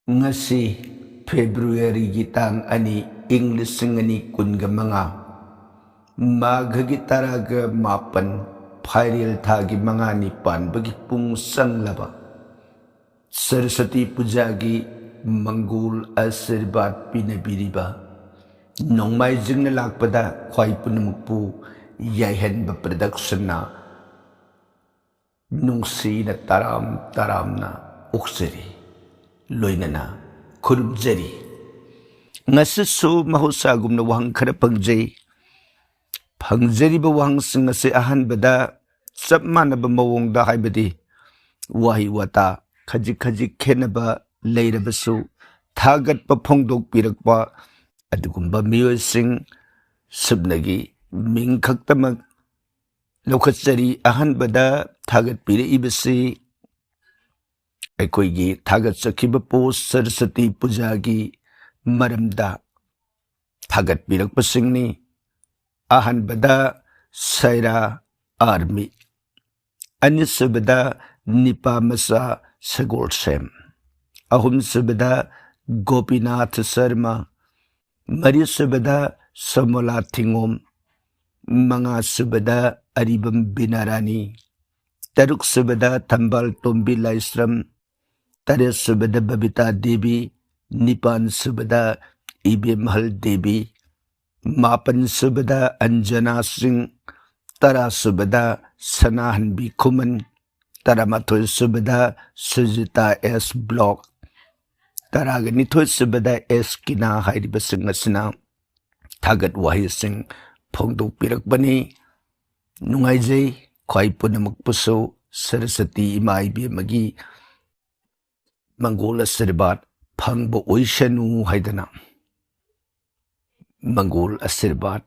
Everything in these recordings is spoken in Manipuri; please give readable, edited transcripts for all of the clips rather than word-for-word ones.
Ngasi February gitang ani English ngani kunga mga Maghagi taraga mapan Phairil thagi mga nipan bagi pung sanglaba Saraswati Pujagi Manggul Asirbat pinabiriba Nongmai jingna lakpada khwai punamukpu yaihanba production na nungsi na taram na uksari loinana khurumjari ngasisu mahusagum na wahang khara pangjari ba wahang sing ngasi ahanbada sab manaba mawongda haibadi wahi wata khajik khenaba leirabasu thagat pa phongdok pirakpa adugumba miyoising subnagi mingkhaktamak lokhatsari ahanbada thagat piraibasi ꯑꯩꯈꯣꯏꯒꯤ ꯊꯥꯒꯠꯆꯈꯤꯕ ꯄꯣꯁ ꯁꯔꯁꯋꯇꯤ ꯄꯨꯖꯥꯒꯤ ꯃꯔꯝꯗ ꯊꯥꯒꯠꯄꯤꯔꯛꯄꯁꯤꯡꯅꯤ ꯑꯍꯥꯟꯕꯗ ꯁꯩꯔꯥ ꯑꯥꯔꯃꯤ ꯑꯅꯤꯁꯨꯕꯗ ꯅꯤꯄꯥꯃꯆꯥ ꯁꯒꯣꯜꯁꯦꯝ ꯑꯍꯨꯝꯁꯨꯕꯗ ꯒꯣꯄꯤꯅꯥꯊ ꯁꯔꯃ ꯃꯔꯤꯁꯨꯕꯗ ꯁꯣꯃꯣꯂꯥ ꯊꯤꯉꯣꯝ ꯃꯉꯥꯁꯨꯕꯗ ꯑꯔꯤꯕꯝ ꯕꯤꯅꯥꯔꯥꯅꯤ ꯇꯔꯨꯛꯁꯨꯕꯗ ꯊꯝꯕꯥꯜ ꯇꯣꯝꯕꯤ ꯂꯥꯏꯁ꯭ꯔꯝ ꯇꯔꯦꯠꯁꯨꯕꯗ ꯕꯕꯤꯇꯥ ꯗꯦꯕꯤ ꯅꯤꯄꯥꯟꯁꯨꯕꯗ ꯏꯕꯦꯝꯍꯜ ꯗꯦꯕꯤ ꯃꯥꯄꯟꯁꯨꯕꯗ ꯑꯟꯖꯅꯥ ꯁꯤꯡ ꯇꯔꯥꯁꯨꯕꯗ ꯁꯅꯥꯍꯟꯕꯤ ꯈꯨꯃꯟ ꯇꯔꯥꯃꯥꯊꯣꯏꯁꯨꯕꯗ ꯁꯨꯖꯤꯇꯥ ꯑꯦꯁ ꯕ꯭ꯂꯣꯛ ꯇꯔꯥꯒ ꯅꯤꯊꯣꯏꯁꯨꯕꯗ ꯑꯦꯁ ꯀꯤꯅꯥ ꯍꯥꯏꯔꯤꯕꯁꯤꯡ ꯑꯁꯤꯅ ꯊꯥꯒꯠ ꯋꯥꯍꯩꯁꯤꯡ ꯐꯣꯡꯗꯣꯛꯄꯤꯔꯛꯄꯅꯤ ꯅꯨꯡꯉꯥꯏꯖꯩ ꯈ꯭ꯋꯥꯏ ꯄꯨꯝꯅꯃꯛꯄꯨꯁꯨ ꯁꯔꯁꯋꯇꯤ ꯏꯃꯥ ꯏꯕꯦꯝꯃꯒꯤ ꯃꯪꯒꯣꯜ ꯑꯁꯤꯔꯕꯥꯠ ꯐꯪꯕ ꯑꯣꯏꯁꯅꯨ ꯍꯥꯏꯗꯅ ꯃꯪꯒꯣꯜ ꯑꯁꯤꯔꯕꯥꯠ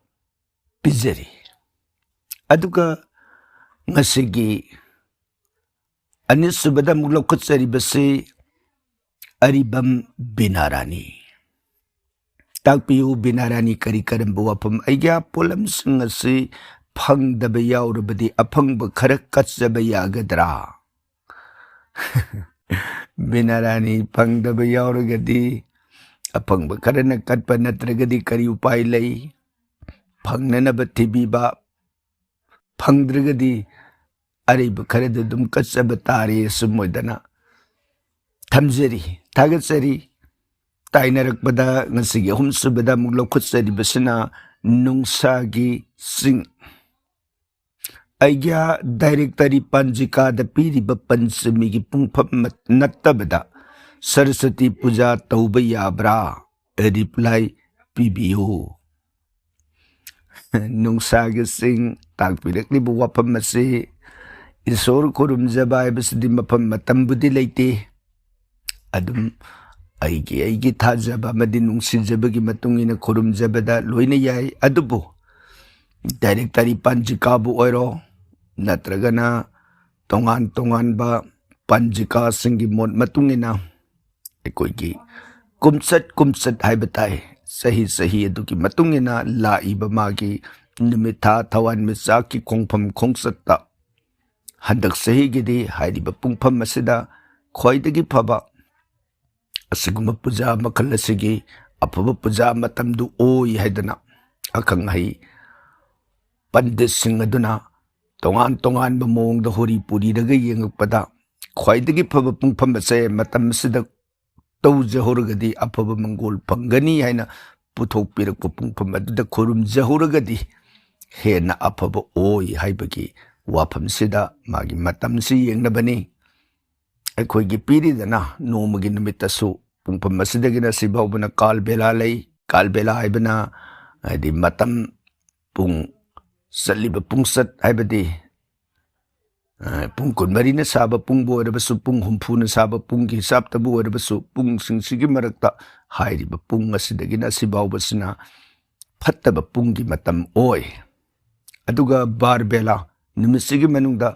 ꯄꯤꯖꯔꯤ ꯑꯗꯨꯒ ꯉꯁꯤꯒꯤ ꯑꯅꯤꯁꯨꯕꯗ ꯑꯃꯨꯛ ꯂꯧꯈꯠꯆꯔꯤꯕꯁꯤ ꯑꯔꯤꯕꯝ ꯕꯤꯅꯥꯔꯥꯅꯤ ꯇꯥꯛꯄꯤꯌꯨ ꯕꯤꯅꯥꯔꯥꯅꯤ ꯀꯔꯤ ꯀꯔꯝꯕ ꯋꯥꯐꯝ ꯑꯩꯒꯤ ꯄꯣꯠꯂꯝꯁꯤꯡ ꯑꯁꯤ ꯐꯪꯗꯕ ꯌꯥꯎꯔꯕꯗꯤ ꯑꯐꯪꯕ ꯈꯔ ꯀꯠꯆꯕ ꯌꯥꯒꯗ꯭ꯔꯥ ꯕꯤꯅꯥꯔꯥꯅꯤ ꯐꯪꯗꯕ ꯌꯥꯎꯔꯒꯗꯤ ꯑꯐꯪꯕ ꯈꯔꯅ ꯀꯠꯄ ꯅꯠꯇ꯭ꯔꯒꯗꯤ ꯀꯔꯤ ꯎꯄꯥꯏ ꯂꯩ ꯐꯪꯅꯅꯕ ꯊꯤꯕꯤꯕ ꯐꯪꯗ꯭ꯔꯒꯗꯤ ꯑꯔꯩꯕ ꯈꯔꯗ ꯑꯗꯨꯝ ꯀꯠꯆꯕ ꯇꯥꯔꯦ ꯑꯁꯨꯝ ꯑꯣꯏꯗꯅ ꯊꯝꯖꯔꯤ ꯊꯥꯒꯠꯆꯔꯤ ꯇꯥꯏꯅꯔꯛꯄꯗ ꯉꯁꯤꯒꯤ ꯑꯍꯨꯝꯁꯨꯕꯗ ꯑꯃꯨꯛ ꯂꯧꯈꯠꯆꯔꯤꯕꯁꯤꯅ ꯅꯨꯡꯁꯥꯒꯤ ꯆꯤꯡ ꯑꯩꯒ꯭ꯌꯥ ꯗꯥꯏꯔꯦꯛꯇꯔꯤ ꯄꯟꯖꯤꯀꯥꯗ ꯄꯤꯔꯤꯕ ꯄꯟꯆꯃꯤꯒꯤ ꯄꯨꯡꯐꯝ ꯅꯠꯇꯕꯗ ꯁꯔꯁꯋꯇꯤ ꯄꯨꯖꯥ ꯇꯧꯕ ꯌꯥꯕ꯭ꯔꯥ ꯔꯤꯄ꯭ꯂꯥꯏ ꯄꯤꯕꯤꯌꯨ ꯅꯨꯡꯁꯥꯒꯤ ꯆꯤꯡ ꯇꯥꯛꯄꯤꯔꯛꯂꯤꯕ ꯋꯥꯐꯝ ꯑꯁꯤ ꯏꯁꯣꯔ ꯈꯨꯔꯨꯝꯖꯕ ꯍꯥꯏꯕꯁꯤꯗꯤ ꯃꯐꯝ ꯃꯇꯝꯕꯨꯗꯤ ꯂꯩꯇꯦ ꯑꯗꯨꯝ ꯑꯩꯒꯤ ꯊꯥꯖꯕ ꯑꯃꯗꯤ ꯅꯨꯡꯁꯤꯖꯕꯒꯤ ꯃꯇꯨꯡ ꯏꯟꯅ ꯈꯨꯔꯨꯝꯖꯕꯗ ꯂꯣꯏꯅ ꯌꯥꯏ ꯑꯗꯨꯕꯨ ꯗꯥꯏꯔꯦꯛꯇꯔꯤ ꯄꯟꯖꯤꯀꯥꯕꯨ ꯑꯣꯏꯔꯣ ꯅꯠꯇ꯭ꯔꯒꯅ ꯇꯣꯉꯥꯟ ꯇꯣꯉꯥꯟꯕ ꯄꯟꯖꯤꯀꯥꯁꯤꯡꯒꯤ ꯃꯣꯠ ꯃꯇꯨꯡ ꯏꯟꯅ ꯑꯩꯈꯣꯏꯒꯤ ꯀꯨꯝꯆꯠ ꯍꯥꯏꯕ ꯇꯥꯏ ꯆꯍꯤ ꯑꯗꯨꯒꯤ ꯃꯇꯨꯡ ꯏꯟꯅ ꯂꯥꯛꯏꯕ ꯃꯥꯒꯤ ꯅꯨꯃꯤꯠ ꯊꯥ ꯊꯋꯥꯟꯃꯤꯆꯥꯛꯀꯤ ꯈꯣꯡꯐꯝ ꯈꯣꯡꯆꯠꯇ ꯍꯟꯗꯛ ꯆꯍꯤꯒꯤꯗꯤ ꯍꯥꯏꯔꯤꯕ ꯄꯨꯡꯐꯝ ꯑꯁꯤꯗ ꯈ꯭ꯋꯥꯏꯗꯒꯤ ꯐꯕ ꯑꯁꯤꯒꯨꯝꯕ ꯄꯨꯖꯥ ꯃꯈꯜ ꯑꯁꯤꯒꯤ ꯑꯐꯕ ꯄꯨꯖꯥ ꯃꯇꯝꯗꯨ ꯑꯣꯏ ꯍꯥꯏꯗꯅ ꯑꯈꯪ ꯑꯍꯩ ꯄꯟꯗꯤꯠꯁꯤꯡ ꯑꯗꯨꯅ ꯇꯣꯉꯥꯟ ꯇꯣꯉꯥꯟꯕ ꯃꯑꯣꯡꯗ ꯍꯣꯔꯤ ꯄꯨꯔꯤꯔꯒ ꯌꯦꯡꯉꯛꯄꯗ ꯈ꯭ꯋꯥꯏꯗꯒꯤ ꯐꯕ ꯄꯨꯡꯐꯝ ꯑꯁꯦ ꯃꯇꯝ ꯑꯁꯤꯗ ꯇꯧꯖꯍꯧꯔꯒꯗꯤ ꯑꯐꯕ ꯃꯪꯒꯣꯜ ꯐꯪꯒꯅꯤ ꯍꯥꯏꯅ ꯄꯨꯊꯣꯛꯄꯤꯔꯛꯄ ꯄꯨꯡꯐꯝ ꯑꯗꯨꯗ ꯈꯨꯔꯨꯝꯖꯍꯧꯔꯒꯗꯤ ꯍꯦꯟꯅ ꯑꯐꯕ ꯑꯣꯏ ꯍꯥꯏꯕꯒꯤ ꯋꯥꯐꯝꯁꯤꯗ ꯃꯥꯒꯤ ꯃꯇꯝꯁꯤ ꯌꯦꯡꯅꯕꯅꯤ ꯑꯩꯈꯣꯏꯒꯤ ꯄꯤꯔꯤꯗꯅ ꯅꯣꯡꯃꯒꯤ ꯅꯨꯃꯤꯠꯇꯁꯨ ꯄꯨꯡꯐꯝ ꯑꯁꯤꯗꯒꯤꯅ ꯁꯤꯐꯥꯎꯕꯅ ꯀꯥꯜ ꯕꯦꯂꯥ ꯂꯩ ꯀꯥꯜ ꯕꯦꯂꯥ ꯍꯥꯏꯕꯅ ꯍꯥꯏꯗꯤ ꯃꯇꯝ ꯄꯨꯡ ꯆꯠꯂꯤꯕ ꯄꯨꯡꯆꯠ ꯍꯥꯏꯕꯗꯤ ꯄꯨꯡ 24ꯅ ꯁꯥꯕ ꯄꯨꯡꯕꯨ ꯑꯣꯏꯔꯕꯁꯨ ꯄꯨꯡ 60ꯅ ꯁꯥꯕ ꯄꯨꯡꯒꯤ ꯍꯤꯁꯥꯕꯇꯕꯨ ꯑꯣꯏꯔꯕꯁꯨ ꯄꯨꯡꯁꯤꯡꯁꯤꯒꯤ ꯃꯔꯛꯇ ꯍꯥꯏꯔꯤꯕ ꯄꯨꯡ ꯑꯁꯤꯗꯒꯤꯅ ꯁꯤꯐꯥꯎꯕꯁꯤꯅ ꯐꯠꯇꯕ ꯄꯨꯡꯒꯤ ꯃꯇꯝ ꯑꯣꯏ ꯑꯗꯨꯒ ꯕꯥꯔ ꯕꯦꯂꯥ ꯅꯨꯃꯤꯠꯁꯤꯒꯤ ꯃꯅꯨꯡꯗ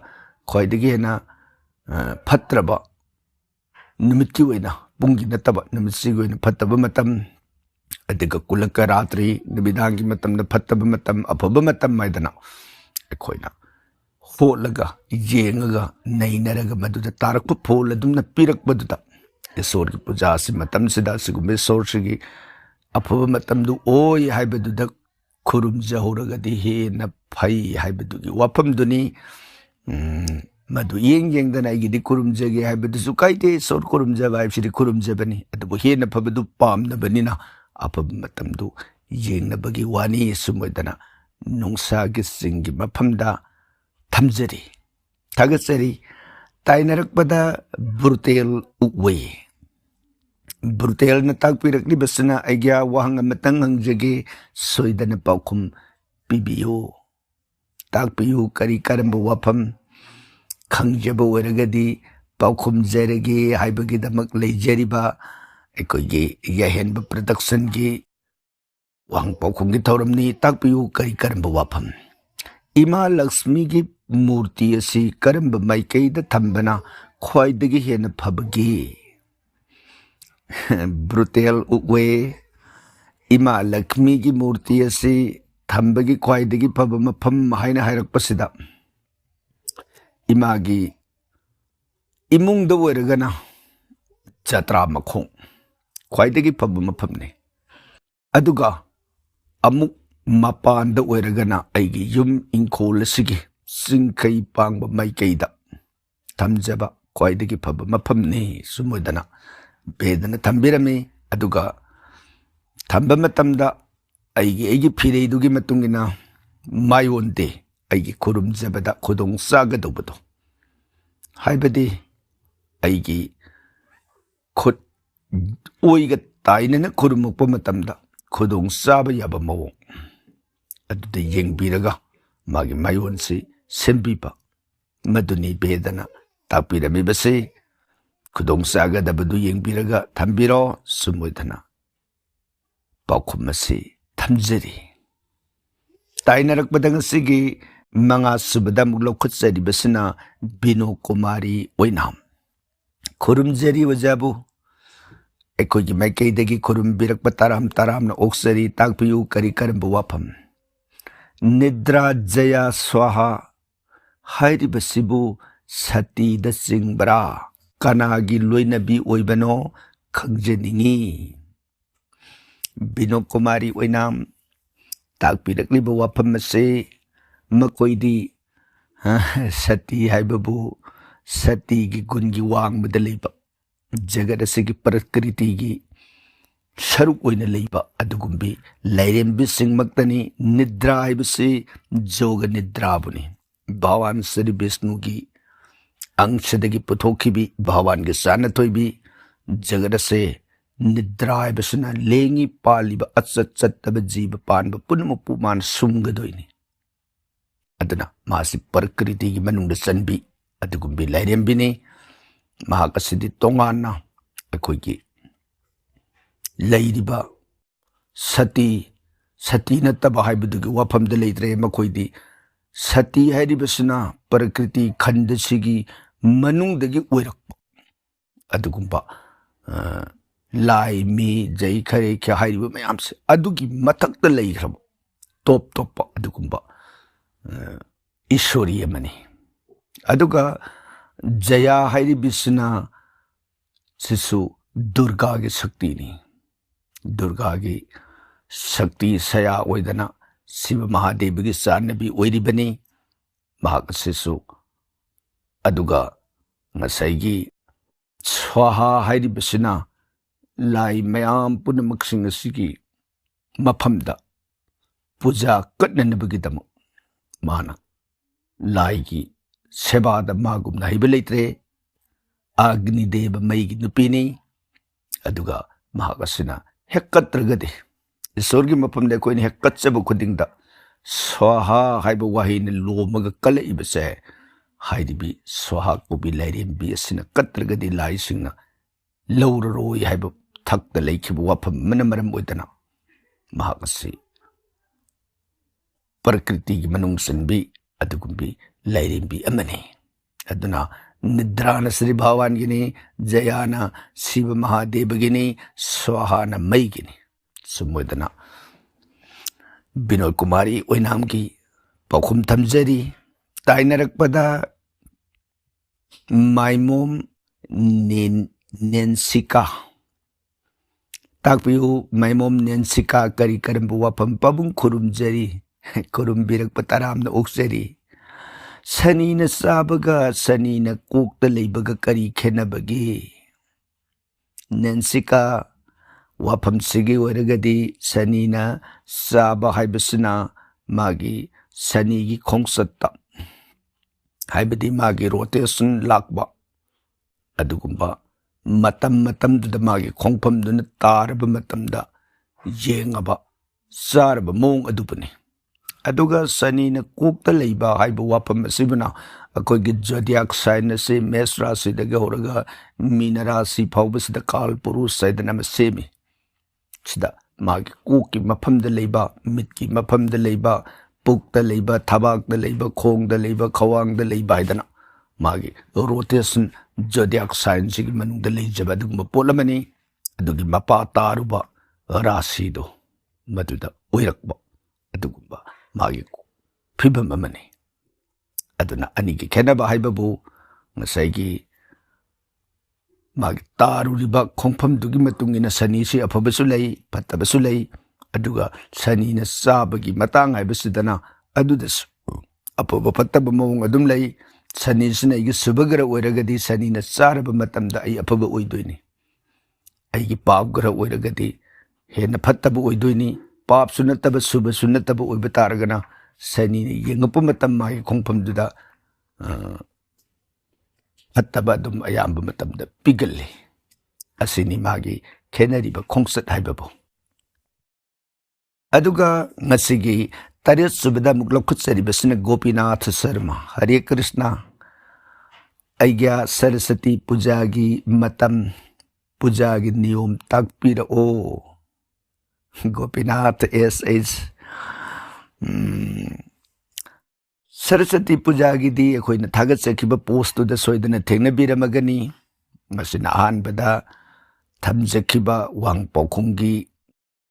ꯈ꯭ꯋꯥꯏꯗꯒꯤ ꯍꯦꯟꯅ ꯐꯠꯇ꯭ꯔꯕ ꯅꯨꯃꯤꯠꯀꯤ ꯑꯣꯏꯅ ꯄꯨꯡꯒꯤ ꯅꯠꯇꯕ ꯅꯨꯃꯤꯠꯁꯤꯒꯤ ꯑꯣꯏꯅ ꯐꯠꯇꯕ ꯃꯇꯝ ꯑꯗꯨꯒ ꯀꯨꯂꯛꯀ ꯔꯥꯇ꯭ꯔꯤ ꯅꯨꯃꯤꯗꯥꯡꯒꯤ ꯃꯇꯝꯗ ꯐꯠꯇꯕ ꯃꯇꯝ ꯑꯐꯕ ꯃꯇꯝ ꯍꯥꯏꯗꯅ ꯑꯩꯈꯣꯏꯅ ꯍꯣꯠꯂꯒ ꯌꯦꯡꯉꯒ ꯅꯩꯅꯔꯒ ꯃꯗꯨꯗ ꯇꯥꯔꯛꯄ ꯐꯣꯜ ꯑꯗꯨꯝꯅ ꯄꯤꯔꯛꯄꯗꯨꯗ ईश्वर की पूजा से मतम सिदा सिगुम्बे ईश्वर सिगी अफब मतमदु ओय हाइबदुदा खुरुमजहौरगदि हेन फै हाइबदुगी वाफमदुनी मधु येंग येंगदना आइगिदि खुरुमजगे हाइबदुसु काइदे ईश्वर खुरुमजबा हाइबसिदि खुरुमजबनी अदुबु हेन फबदु पामनबनिना अफब मतमदु येंगनबगी वानी सुमोदना नुंसागी सिंगी मफमदा थमजरी थागसरी ताइनरकपदा ब्रुटेल उवे ब्रुटेल न ताकपिरकली बसना आइग्या वहंग मतंग हंगजगे सोइदन पाउखुम पिबियो ताकपियु करी करम वफम खंगजब ओरगदी पाउखुम जरगे हाइबगी दमक लेजरिबा एकोगे यहेन प्रोडक्शन की वहंग पाउखुम की थौरमनी ताकपियु करी करम वफम इमा लक्ष्मी की मूर्ति असी करम माइकैदा थंबना ख्वाइदगी हेन फबगी ब्रुटेल उवे इमा लक्ष्मी की मूर्ति असी थंबगी ख्वाइदगी फब मफम हाइना हाइरकपसिदा इमागी इमुंगदा ओइरगना जत्रा मखों ख्वाइदगी फब मफमने अदुगा अमुक मपानदा ओइरगना आइगी युम इंखोल सिगी सिंखै पांगबा माइकैदा थमजबा ख्वाइदगी फब मफमने सुमोदना बेदना थंबिरमे अदुगा थंबा मतमदा आइगी फिरेदुगी मतुंगिना मायोनदे आइगी खुरुमजबदा खुदोंग सागदौबदो हाइबदी आइगी खुद ओइगा ताइनना खुरुमुकपा मतमदा खुदोंग साबा याबा मवोंग अदुदा येंगबिरगा मागी मायोनसे सेंबिबा मदुनी बेदना ताकपिरमिबसे खुदोंग सागदबदु येंगबिरगा थंबिरो सुमोदना पाउखुम असे थमजरी ताइनरकपदा ngasiगी मंगा सुबदा मुक लौखुत्सरिबसिना बिनो कुमारी ओइनाम खुरुमजरी वजाबु एकोगी माइकैदगी खुरुमबिरकपा ताराम तारामना ओक्सरी ताकपियु करी करम वाफम निद्रा जया स्वाहा हाइरिबसिबु सतीदा सिंगबरा कनागी लोइनबी ओइबनो खंगजनिंगी बिनो कुमारी ओइनाम ताकपिरकलिबा वाफम से मकोइदी सती हाइबबु सती की गुणगी वांगबदा लेबा जगत असिगी प्रकृति की सरुक ओइना लेबा अदुगुंबी लाइरेंबी सिंगमक्तनी निद्रा हाइबसे जोग निद्राबुनी भगवान श्री विष्णु की अंशदगी पुथोखिबी भगवान के सानथोइबी जगत से निद्रा हाइबसना लेंगी पालिबा अचत चतब जीव पानबा पुनमुपु मान सुंगदोइनी अदना मासी प्रकृति की मनुंग चनबी अदुगुंबी लाइरेंबिनी महाकसिदी तोंगाना अखोइगी लैरिबा सती सती नत्तबा हाइबदुगी वाफमदा लेइत्रे मखोइदी सती हाइरिबसना प्रकृति खंडसिगी मनुंगदगी ओइरकपा अदुगुंबा लाई मी जै खरे ख्या हाइरिबा मयामसे अदुगी मथक्ता लेइखरब टॉप टॉप अदुगुंबा ईश्वरीय मनी अदुगा जया हाइरिबिसना सिसु दुर्गा की शक्ति नी दुर्गा की शक्ति सया ओइदना शिव महादेव की सानबी ओइरिबनी महाकसिसु अदुगा ngsaigi स्वाहा हाइरिबिसना लाई मयाम पुनमक्सिंग सिगी मफमदा पूजा कटननबगिदम माना लाई की सेवादा मागुमना हाइब लेत्रे अग्निदेव मईगी नुपीनी अदुगा महाकसिना हेक्कत्रगदे ईश्वर की मफमदे कोइने हेक्कच्चब खुदिंगदा स्वाहा हाइब वाहिने लोमग कलइबसे हाइरिबी स्वाहा कोबी लाइरेंबी असिना कत्रगदे लाइसिंगना लौररोय हाइब थक्ता लेखिब वाफम मनमरम ओइदना महाकसि प्रकृति की मनुंग सनबी अदुगुंबी लाइरेंबी अमने अदुना निद्रान श्री भगवान गिनी जयाना शिव महादेव गिनी स्वाहाना मई गिनी सुमोदना बिनोद कुमारी ओइनाम की पाउखुम थमजरी ताइनरकपदा माइमोम Nensika takpiu maimom Nensika kari karambu wapam pabung kurumjari kurumbirak pataram na uksari sani na sabaga sani na kukta leibaga kari khenabagi Nensika wapam sige waragadi sani na saba haibasuna magi sani gi khongsatta haibadi magi rotation lakba adugumba matam da magi khongpham duna taraba matamda yengaba saraba mong adupani aduga sani na kukta leiba haiba wapam asibuna akoi gi zodiac sign se mes rasi daga horaga mina rasi phawbasida kal purus saidana masemi sida magi kuki mafamda leiba mitki mafamda leiba pukta leiba thabakda leiba khongda leiba khawangda leiba haidana magi rotation zodiac sign sigi manungda leijaba adugumba polamani adugi mapa taruba rasi do maduda oirakba adugumba magi phibam amani aduna anigi khenaba haibabu ngasai magi taruriba khongpham dugi matungina sani si afabasu lei patabasu lei aduga sani na sabagi matang haibasidana adudasu afaba pataba mawong adum lei sani sina igi subagara oiragadi sani na saraba matamda ai afaba oidoini aigi paapgara oiragadi hena pataba oidoini paap sunataba suba sunataba oiba taragana sani na yengapu matam magi khongphamduda pataba adum ayamba matamda pigalli asini magi khenariba khongsat haibabu aduga ngasigi taret subada muklokhutsari basina Gopinath Sharma Hare Krishna aigya Saraswati pujagi matam pujagi niyom takpira o Gopinath S.H. Saraswati pujagi di akoina thagat sakhiba post to da soidana thengnabiramagani masina ahanbada thamjakhiba wang paukhungi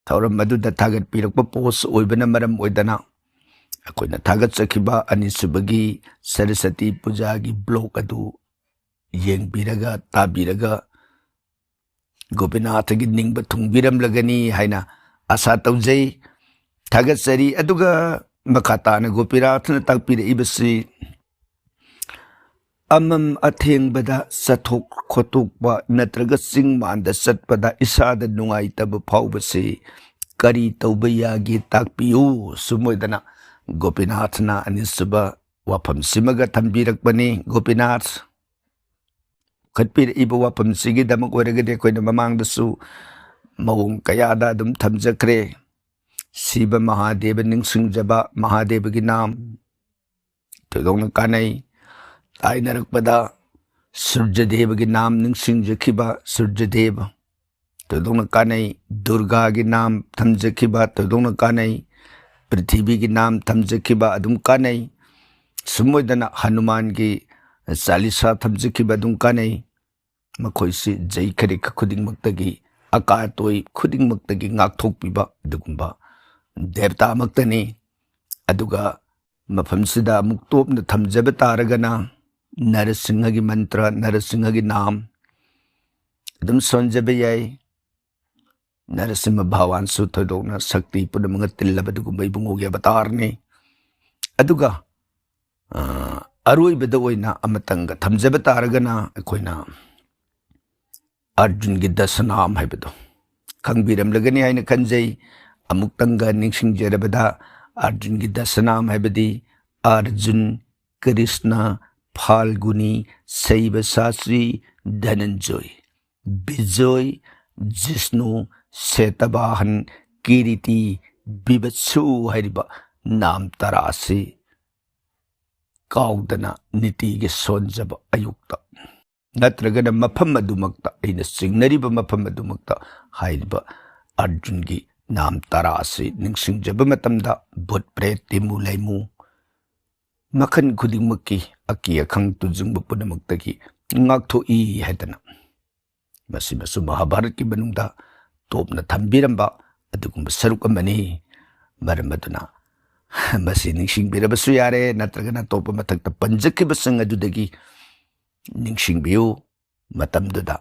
thauram maduda thagat pirakpa post oibana maram oidana akoina thagat sakhiba anisubagi Saraswati pujagi blog adu yengbiraga tabiraga Gopinath gi ningba thungbiramlagani haina asa taujai thagat sari aduga makhatana Gopinath na takpira ibasi amam athengbada sathok khotukba natraga singmanda satpada isada nungaitaba phawbase kari tauba yagi takpiyu sumoidana Gopinath na anisuba wapam simaga thambirakbani Gopinath khatpira iba wapam sigi damak oiragade koina mamangdasu mawung kayada adum thamjakre Siba Mahadeva ningsingjaba Mahadeva gi nam todongna kanai tainarakpada Surjadeva gi nam ningsingjakhiba Surjadeva todongna kanai Durga gi nam thamjakhiba todongna kanai Prithvi gi nam thamjakhiba adum kanai sumoidana Hanuman gi Salisa thamjakhiba adum kanai makhoisi jai kharika khudingmaktagi akatoi khudingmaktagi ngakthokpiba adugumba Devta maktani aduga mafamsida muktopna thamjaba taragana Narasingha gi mantra Narasingha gi nam adum sonjaba yai Narasimha Bhavan su thodokna sakti pudamanga tillaba dugumba ibungogi avatarni aduga aroibada oina amatanga thamjaba taragana akoina Arjun gi dasanam haibado khangbiramlagani haina khanjai amuktanga ningsingjarabada Arjun gi dasanam haibadi Arjun Krishna Phalguni Saiva Sasri Dhananjoy Bijoy Jishnu Setabahan Kiriti Bibatsu hariba nam tarasi kaudana niti ge sonjaba ayukta natragana mafam adumakta aina singnariba mafam adumakta haiba Arjun gi nam tarasi ningsingjaba matamda bhut pret timu laimu makhan khudingmakki aki akhang tujungba punamakta ngakto i haidana masimasu Mahabharat ki manungda topna thambiramba adugumba saruk amani maramaduna masi ningsingbirabasu yare natragana topa mathakta panjakibasang adudagi ningsingbiyu matamduda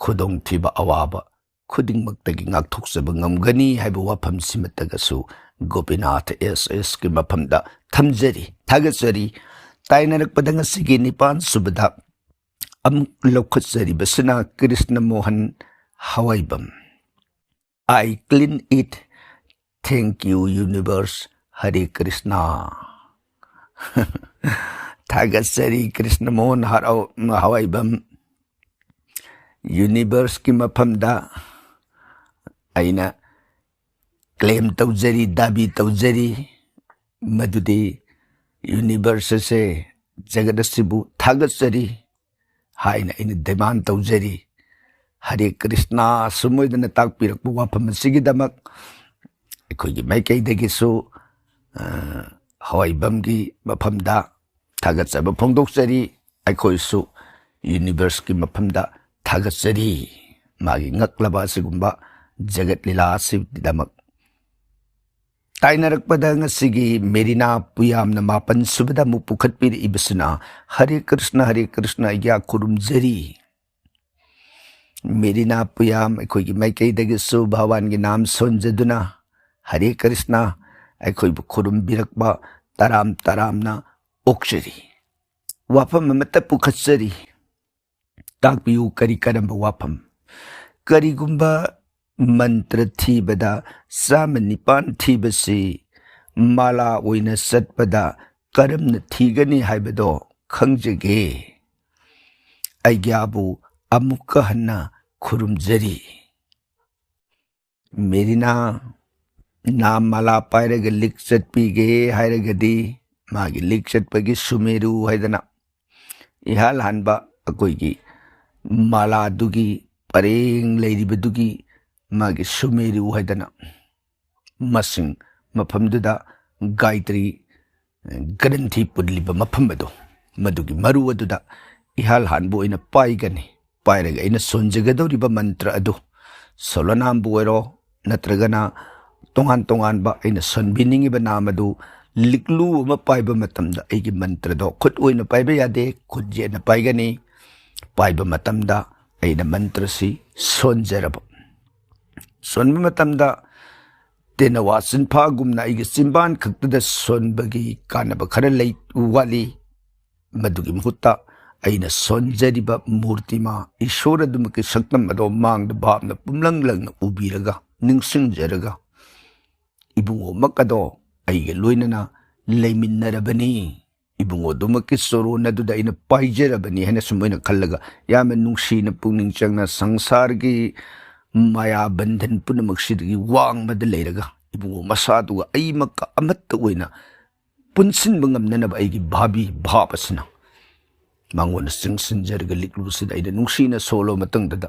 ꯈꯨꯗꯣꯡꯊꯤꯕ ꯑꯋꯥꯕ ꯈꯨꯗꯤꯡꯃꯛꯇꯒꯤ ꯉꯥꯛꯊꯣꯛꯆꯕ ꯉꯝꯒꯅꯤ ꯍꯥꯏꯕ ꯋꯥꯐꯝꯁꯤꯃꯇꯒꯁꯨ ꯒꯣꯄꯤꯅꯥꯊ ꯑꯦꯁ.ꯑꯦꯁ.ꯀꯤ ꯃꯐꯝꯗ ꯊꯝꯖꯔꯤ, ꯊꯥꯒꯠꯆꯔꯤ꯫ ꯇꯥꯏꯅꯔꯛꯄꯗ ꯉꯁꯤꯒꯤ 9ꯁꯨꯕꯗ ꯑꯃꯨꯛ ꯂꯧꯈꯠꯆꯔꯤꯕꯁꯤꯅ Krishna Mohan ꯍꯋꯥꯏꯕꯝ꯫ I clean it. Thank you, universe. Hare Krishna. ꯊꯥꯒꯠꯆꯔꯤ ꯀ꯭ꯔꯤꯁꯅ ꯃꯣꯍꯟ ꯍꯋꯥꯏꯕꯝ꯫ ꯌꯨꯅꯤꯚꯔꯁꯀꯤ ꯃꯐꯝꯗ ꯑꯩꯅ ꯀ꯭ꯂꯦꯝ ꯇꯧꯖꯔꯤ, ꯗꯥꯕꯤ ꯇꯧꯖꯔꯤ ꯃꯗꯨꯗꯤ ꯌꯨꯅꯤꯚꯔꯁ ꯑꯁꯦ ꯖꯒꯠ ꯑꯁꯤꯕꯨ ꯊꯥꯒꯠꯆꯔꯤ ꯍꯥꯏꯅ ꯑꯩꯅ ꯗꯤꯃꯥꯟ ꯇꯧꯖꯔꯤ꯫ ꯍꯔꯦ ꯀ꯭ꯔꯤꯁꯅ ꯁꯨꯝꯃꯣꯏꯗꯅ ꯇꯥꯛꯄꯤꯔꯛꯄ ꯋꯥꯐꯝ ꯑꯁꯤꯒꯤꯗꯃꯛ ꯑꯩꯈꯣꯏꯒꯤ ꯃꯥꯏꯀꯩꯗꯒꯤꯁꯨ ꯍꯋꯥꯏꯕꯝꯒꯤ ꯃꯐꯝꯗ ꯊꯥꯒꯠꯆꯕ ꯐꯣꯡꯗꯣꯛꯆꯔꯤ꯫ ꯑꯩꯈꯣꯏꯁꯨ ꯌꯨꯅꯤꯚꯔꯁꯀꯤ ꯃꯐꯝꯗ ꯊꯥꯒꯠꯆꯔꯤ ꯃꯥꯒꯤ ꯉꯛꯂꯕ ꯑꯁꯤꯒꯨꯝꯕ ꯖꯒꯠ ꯂꯤꯂꯥ ꯑꯁꯤꯒꯤꯗꯃꯛ꯫ ꯇꯥꯏꯅꯔꯛꯄꯗ ꯉꯁꯤꯒꯤ ꯃꯦꯔꯤꯅꯥ ꯄꯨꯌꯥꯝꯅ 7ꯁꯨꯕꯗ ꯑꯃꯨꯛ ꯄꯨꯈꯠꯄꯤꯔꯛꯏꯕꯁꯤꯅ ꯍꯔꯦ ꯀ꯭ꯔꯤꯁꯅ ꯑꯩꯒ꯭ꯌꯥ ꯈꯨꯔꯨꯝꯖꯔꯤ꯫ ꯃꯦꯔꯤꯅꯥ ꯄꯨꯌꯥꯝ ꯑꯩꯈꯣꯏꯒꯤ ꯃꯥꯏꯀꯩꯗꯒꯤꯁꯨ ꯚꯒꯋꯥꯟꯒꯤ ꯅꯥꯝ ꯁꯣꯟꯖꯗꯨꯅ ꯍꯔꯦ ꯀ꯭ꯔꯤꯁꯅ ꯑꯩꯈꯣꯏꯕꯨ ꯈꯨꯔꯨꯝꯕꯤꯔꯛꯄ ꯇꯔꯥꯝꯅ ꯑꯣꯛꯆꯔꯤ꯫ ꯋꯥꯐꯝ ꯑꯃꯠꯇ ꯄꯨꯈꯠꯆꯔꯤ, ꯇꯥꯛꯄꯤꯌꯨ ꯀꯔꯝꯕ ꯋꯥꯐꯝ? ꯀꯔꯤꯒꯨꯝꯕ ꯃꯟꯇ꯭ꯔ ꯊꯤꯕꯗ 109 ꯊꯤꯕꯁꯤ ꯃꯥꯂꯥ ꯑꯣꯏꯅ ꯆꯠꯄꯗ ꯀꯔꯝꯅ ꯊꯤꯒꯅꯤ ꯍꯥꯏꯕꯗꯣ ꯈꯪꯖꯒꯦ꯫ ꯑꯩꯒ꯭ꯌꯥꯕꯨ ꯑꯃꯨꯛꯀ ꯍꯟꯅ ꯈꯨꯔꯨꯝꯖꯔꯤ꯫ ꯃꯦꯔꯤꯅꯥ ꯅꯥꯝ ꯃꯥꯂꯥ ꯄꯥꯏꯔꯒ ꯂꯤꯛ ꯆꯠꯄꯤꯒꯦ ꯍꯥꯏꯔꯒꯗꯤ ꯃꯥꯒꯤ ꯂꯤꯛ ꯆꯠꯄꯒꯤ ꯁꯨꯃꯦꯔꯨ ꯍꯥꯏꯗꯅ ꯏꯍꯥꯟ ꯍꯥꯟꯕ ꯑꯩꯈꯣꯏꯒꯤ ꯃꯥꯂꯥꯗꯨꯒꯤ ꯄꯔꯦꯡ ꯂꯩꯔꯤꯕꯗꯨꯒꯤ ꯃꯥꯒꯤ ꯁꯨꯃꯦꯔꯨ ꯍꯥꯏꯗꯅ ꯃꯁꯤꯡ ꯃꯐꯝꯗꯨꯗ ꯒꯥꯏꯇ꯭ꯔꯤ ꯒ꯭ꯔꯟꯊꯤ ꯄꯨꯜꯂꯤꯕ ꯃꯐꯝ ꯑꯗꯣ ꯃꯗꯨꯒꯤ ꯃꯔꯨ ꯑꯗꯨꯗ ꯏꯍꯥꯟ ꯍꯥꯟꯕ ꯑꯣꯏꯅ ꯄꯥꯏꯒꯅꯤ꯫ ꯄꯥꯏꯔꯒ ꯑꯩꯅ ꯁꯣꯟꯖꯒꯗꯧꯔꯤꯕ ꯃꯟꯇ꯭ꯔ ꯑꯗꯨ ꯁꯣꯂꯣꯅꯥꯝꯕꯨ ꯑꯣꯏꯔꯣ ꯅꯠꯇ꯭ꯔꯒꯅ ꯇꯣꯉꯥꯟꯕ ꯑꯩꯅ ꯁꯣꯟꯕꯤꯅꯤꯡꯉꯤꯕ ꯅꯥꯝ ꯑꯗꯨ ꯂꯤꯛꯂꯨ ꯑꯃ ꯄꯥꯏꯕ ꯃꯇꯝꯗ ꯑꯩꯒꯤ ꯃꯟꯇ꯭ꯔꯗꯣ ꯈꯨꯠ ꯑꯣꯏꯅ ꯄꯥꯏꯕ ꯌꯥꯗꯦ, ꯈꯨꯠ ꯌꯦꯠꯅ ꯄꯥꯏꯒꯅꯤ꯫ ꯄꯥꯏꯕ ꯃꯇꯝꯗ ꯑꯩꯅ ꯃꯟꯇ꯭ꯔꯁꯤ ꯁꯣꯟꯖꯔꯕ, ꯁꯣꯟꯕ ꯃꯇꯝꯗ ꯇꯦꯅꯋꯥ ꯆꯤꯟꯐꯥꯒꯨꯝꯅ ꯑꯩꯒꯤ ꯆꯤꯟꯕꯥꯟ ꯈꯛꯇꯗ ꯁꯣꯟꯕꯒꯤ ꯀꯥꯟꯅꯕ ꯈꯔ ꯋꯥꯠꯂꯤ꯫ ꯃꯗꯨꯒꯤ ꯃꯍꯨꯠꯇ ꯑꯩꯅ ꯁꯣꯟꯖꯔꯤꯕ ꯃꯨꯔꯇꯤꯃꯥ ꯏꯁꯣꯔ ꯑꯗꯨꯃꯛꯀꯤ ꯁꯛꯇꯝ ꯑꯗꯣ ꯃꯥꯡꯗ ꯚꯥꯞꯅ ꯄꯨꯝꯂꯪ ꯎꯕꯤꯔꯒ ꯅꯤꯡꯁꯤꯡꯖꯔꯒ ꯏꯕꯨꯡꯉꯣꯃꯛ ꯑꯗꯣ ꯑꯩꯒ ꯂꯣꯏꯅꯅ ꯂꯩꯃꯤꯟꯅꯔꯕꯅꯤ, ꯏꯕꯨꯡꯉꯣꯗꯨꯃꯛꯀꯤ ꯆꯣꯔꯣꯟ ꯑꯗꯨꯗ ꯑꯩꯅ ꯄꯥꯏꯖꯔꯕꯅꯤ ꯍꯥꯏꯅ ꯁꯨꯃꯥꯏꯅ ꯈꯜꯂꯒ ꯌꯥꯝꯅ ꯅꯨꯡꯁꯤꯅ ꯄꯨꯛꯅꯤꯡ ꯆꯪꯅ ꯁꯪꯁꯥꯔꯒꯤ ꯃꯥꯌꯥ ꯕꯟꯙꯟ ꯄꯨꯝꯅꯃꯛꯁꯤꯗꯒꯤ ꯋꯥꯡꯃꯗ ꯂꯩꯔꯒ ꯏꯕꯨꯡꯉꯣ ꯃꯁꯥꯗꯨꯒ ꯑꯩꯃꯛꯀ ꯑꯃꯠꯇ ꯑꯣꯏꯅ ꯄꯨꯟꯁꯤꯟꯕ ꯉꯝꯅꯅꯕ ꯑꯩꯒꯤ ꯚꯥꯞ ꯑꯁꯤꯅ ꯃꯉꯣꯟꯗ ꯆꯤꯡꯁꯤꯟꯖꯔꯒ ꯂꯤꯛꯂꯨꯁꯤꯗ ꯑꯩꯅ ꯅꯨꯡꯁꯤꯅ ꯁꯣꯜꯂꯕ ꯃꯇꯨꯡꯗꯨꯗ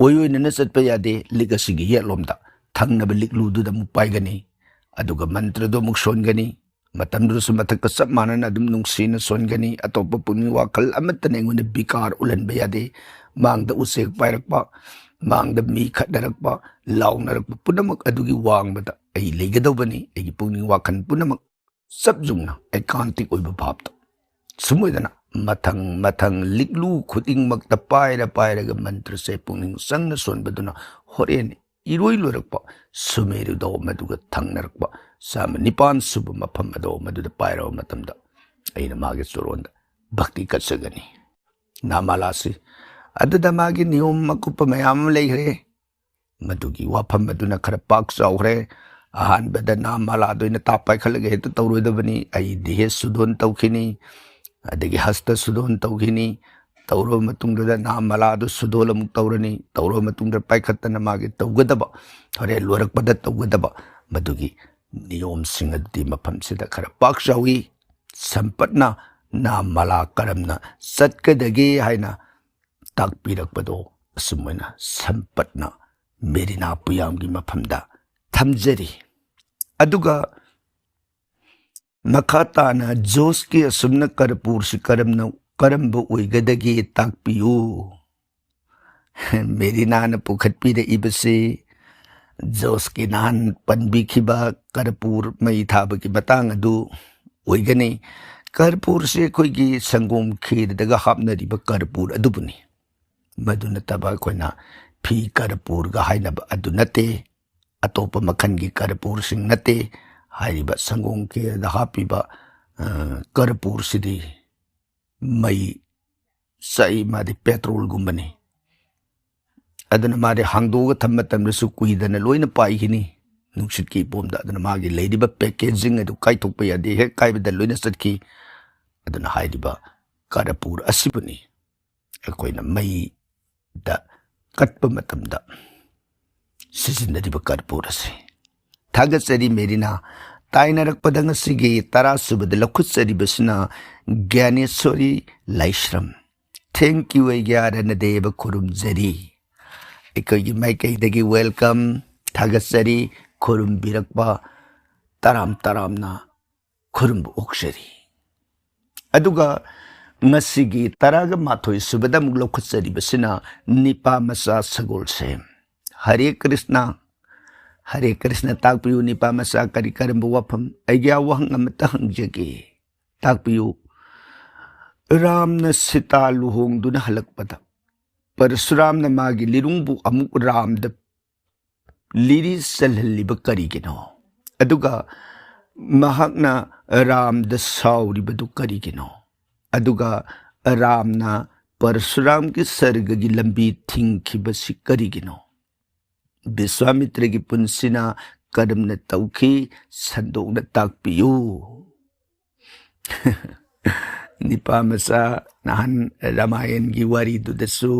ꯑꯣꯏꯅ ꯆꯠꯄ ꯌꯥꯗꯦ꯫ ꯂꯤꯛ ꯑꯁꯤꯒꯤ ꯌꯦꯠꯂꯣꯝꯗ ꯊꯪꯅꯕ ꯂꯤꯛꯂꯨꯗꯨꯗ ꯑꯃꯨꯛ ꯄꯥꯏꯒꯅꯤ, ꯑꯗꯨꯒ ꯃꯟꯇ꯭ꯔꯗꯣ ꯑꯃꯨꯛ ꯁꯣꯟꯒꯅꯤ꯫ ꯃꯇꯝꯗꯨꯗꯁꯨ ꯃꯊꯛꯇ ꯆꯞ ꯃꯥꯟꯅꯅ ꯑꯗꯨꯝ ꯅꯨꯡꯁꯤꯅ ꯁꯣꯟꯒꯅꯤ꯫ ꯑꯇꯣꯞꯄ ꯄꯨꯛꯅꯤꯡ ꯋꯥꯈꯜ ꯑꯃꯠꯇꯅ ꯑꯩꯉꯣꯟꯗ ꯕꯤꯀꯥꯔ ꯎꯠꯍꯟꯕ ꯌꯥꯗꯦ꯫ ꯃꯥꯡꯗ ꯎꯆꯦꯛ ꯄꯥꯏꯔꯛꯄ, ꯃꯥꯡꯗ ꯃꯤ ꯈꯠꯅꯔꯛꯄ, ꯂꯥꯎꯅꯔꯛꯄ ꯄꯨꯝꯅꯃꯛ ꯑꯗꯨꯒꯤ ꯋꯥꯡꯃꯗ ꯑꯩ ꯂꯩꯒꯗꯧꯕꯅꯤ꯫ ꯑꯩꯒꯤ ꯄꯨꯛꯅꯤꯡ ꯋꯥꯈꯜ ꯄꯨꯝꯅꯃꯛ ꯆꯞ ꯌꯨꯡꯅ ꯑꯦꯀꯥꯟꯇꯤꯛ ꯑꯣꯏꯕ ꯚꯥꯞꯇ ꯁꯨꯝꯃꯣꯏꯗꯅ ꯃꯊꯪ ꯂꯤꯛꯂꯨ ꯈꯨꯗꯤꯡꯃꯛꯇ ꯄꯥꯏꯔꯒ ꯃꯟꯇ꯭ꯔꯁꯦ ꯄꯨꯛꯅꯤꯡ ꯆꯪꯅ ꯁꯣꯟꯕꯗꯨꯅ ꯍꯣꯔꯦꯟ ꯏꯔꯣꯏ ꯂꯣꯏꯔꯛꯄ ꯁꯨꯃꯦꯔꯨꯗꯣ ꯃꯗꯨꯒ ꯊꯪꯅꯔꯛꯄ 9ꯁꯨꯕ ꯃꯐꯝ ꯑꯗꯣ ꯃꯗꯨꯗ ꯄꯥꯏꯔꯕ ꯃꯇꯝꯗ ꯑꯩꯅ ꯃꯥꯒꯤ ꯆꯣꯔꯣꯟꯗ ꯚꯛꯇꯤ ꯀꯠꯆꯒꯅꯤ ꯅꯥꯃꯥꯂꯥꯁꯤ꯫ ꯑꯗꯨꯗ ꯃꯥꯒꯤ ꯅꯤꯌꯣꯝ ꯑꯀꯨꯞꯄ ꯃꯌꯥꯝ ꯑꯃ ꯂꯩꯈ꯭ꯔꯦ꯫ ꯃꯗꯨꯒꯤ ꯋꯥꯐꯝ ꯑꯗꯨꯅ ꯈꯔ ꯄꯥꯛ ꯆꯥꯎꯈ꯭ꯔꯦ꯫ ꯑꯍꯥꯟꯕꯗ ꯅꯥꯃꯥꯂꯥꯗ ꯑꯣꯏꯅ ꯇꯥꯞ ꯄꯥꯏꯈꯠꯂꯒ ꯍꯦꯛꯇ ꯇꯧꯔꯣꯏꯗꯕꯅꯤ꯫ ꯑꯩ ꯗꯤꯍꯦ ꯁꯨꯗꯣꯟ ꯇꯧꯈꯤꯅꯤ, ꯑꯗꯒꯤ ꯍꯁꯇ ꯁꯨꯗꯣꯟ ꯇꯧꯈꯤꯅꯤ꯫ ꯇꯧꯔꯕ ꯃꯇꯨꯡꯗꯨꯗ ꯅꯥꯃꯥꯂꯥꯗꯨ ꯁꯨꯗꯣꯜ ꯑꯃꯨꯛ ꯇꯧꯔꯅꯤ꯫ ꯇꯧꯔꯕ ꯃꯇꯨꯡꯗ ꯄꯥꯏꯈꯠꯇꯅ ꯃꯥꯒꯤ ꯇꯧꯒꯗꯕ, ꯍꯣꯔꯦꯟ ꯂꯣꯏꯔꯛꯄꯗ ꯇꯧꯒꯗꯕ ꯃꯗꯨꯒꯤ ꯅꯤꯌꯣꯝꯁꯤꯡ ꯑꯗꯨꯗꯤ ꯃꯐꯝꯁꯤꯗ ꯈꯔ ꯄꯥꯛ ꯆꯥꯎꯏ꯫ ꯁꯝꯄꯠꯅ ꯅꯥꯃꯥꯂꯥ ꯀꯔꯝꯅ ꯆꯠꯀꯗꯒꯦ ꯍꯥꯏꯅ ꯇꯥꯛꯄꯤꯔꯛꯄꯗꯣ ꯑꯁꯨꯝꯅ ꯁꯝꯄꯠꯅ ꯃꯦꯔꯤꯅꯥ ꯄꯨꯌꯥꯝꯒꯤ ꯃꯐꯝꯗ ꯊꯝꯖꯔꯤ꯫ ꯑꯗꯨꯒ ꯃꯈꯥ ꯇꯥꯅ ꯖꯣꯁꯀꯤ ꯑꯁꯨꯝꯅ ꯀꯔꯄꯨꯔꯁꯤ ꯀꯔꯝꯕ ꯑꯣꯏꯒꯗꯒꯦ ꯇꯥꯛꯄꯤꯌꯨ꯫ ꯃꯦꯔꯤꯅꯥꯅ ꯄꯨꯈꯠꯄꯤꯔꯛꯏꯕꯁꯤ ꯖꯣꯁꯀꯤ ꯅꯍꯥꯟ ꯄꯟꯕꯤꯈꯤꯕ ꯀꯔꯄꯨꯔ ꯃꯩ ꯊꯥꯕꯒꯤ ꯃꯇꯥꯡ ꯑꯗꯨ ꯑꯣꯏꯒꯅꯤ꯫ ꯀꯔꯄꯨꯔꯁꯤ ꯑꯩꯈꯣꯏꯒꯤ ꯁꯪꯒꯣꯝ ꯈꯦꯔꯗꯒ ꯍꯥꯞꯅꯔꯤꯕ ꯀꯔꯄꯨꯔ ꯑꯗꯨꯕꯨꯅꯤ꯫ मधु नतबा कोइना फी करपूर गा हाइनबा अदु नते अतोप मखन की करपूर सिंह नते हाइबा संगों के हापीबा करपूर सिदी मई सई मादि पेट्रोल गुम्बनी अदन मारे हांगदोगा थम्म तमरसु कुइदन लोइना पाइगिनी नुसित की पोमदा अदन मागी लेदिबा पैकेजिंग अदु काइथोकपा यादे हे काइबदा लोइना सटकी अदन हाइदिबा करपूर असिबनी अकोइना मई दा कटपा मतमदा सिजिनदिबा करपूर असे थागतसरी मेरिना ताइनरकपदा ngasiगी 10 सुबद लखुत्सरिबसना ज्ञानेश्वरी लाइश्रम थैंक यू एग्यारन देव खुरुमजरी इकोगी माइकैदगी वेलकम थागतसरी खुरुमबिरकपा तराम खुरुम ओक्सरी अदुगा ngasiगी 18 सुबदा मुग लखुत्सरिबसना निपा मसा सगोल से हरे कृष्ण ताकपियु निपा मसा करी करम वफम अग्या वहंग अमता हंगजगे ताकपियु राम न सीता लुहोंग दुन हलकपदा परशुराम न मागी लिरुंगबु अमुक राम द लिरी सलहलिब करिगिनो अदुगा महाकना राम द साउरिबदु करिगिनो अदुगा राम न परशुराम की सर्गगी लंबी थिंखिबसि करिगिनो विश्वामित्र की पुंसिना कदम न तौखी संदोक न ताकपियु निपा मसा नहन रामायण की वारी दुदसु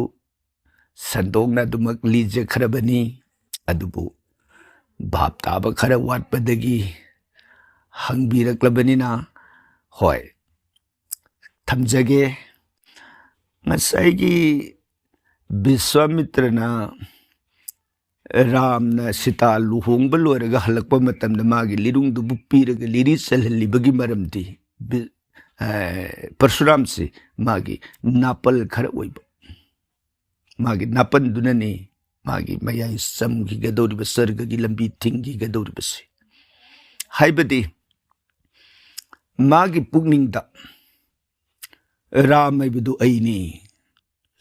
संदोक न दुमक लीजे खरबनी अदुबु भाप ताब खर वाटपदगी हंगबिरक्लबनिना होय थमजगे ngसाइगी विश्वामित्रना राम न सीता लुहोंग लोरगा हलकपा मतमदा मागी लिरुंगदुबु पीरगा लिरी सलहलिबगी मरमदी परशुराम से मागी नापल खर ओइबा मागी नापन दुनने मागी मयाई समगी गदौरिबा सर्गगी लंबी थिंगी गदौरिबसे हाइबदी मागी पुगनिंगदा राम आइबदु अइनी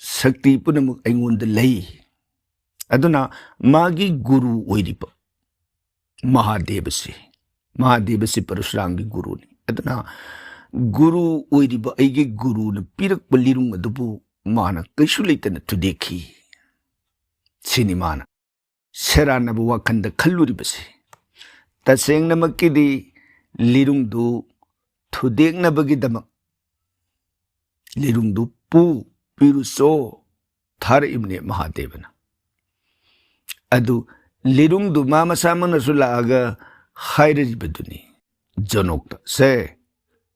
शक्ति पुनमुक अइंगोंद लई अदुना मागी गुरु ओइरिबा महादेव से परशुराम की गुरु ने अदुना गुरु ओइरिबा अइगे गुरु न पिरक लिरुंग अदुबु माना कैसु लेतन थुदेखी सिनेमाना सेरानबु वाखंद खल्लुरिबसे तसेंगनमक्किदी लिरुंगदु थुदेखनबगिदमक लिरुंगदु पु पिरुसो थार इमने महादेवना अदु लिरुंगदु मामसामनसु लागा हाइरजिबदुनी जनोक्ता से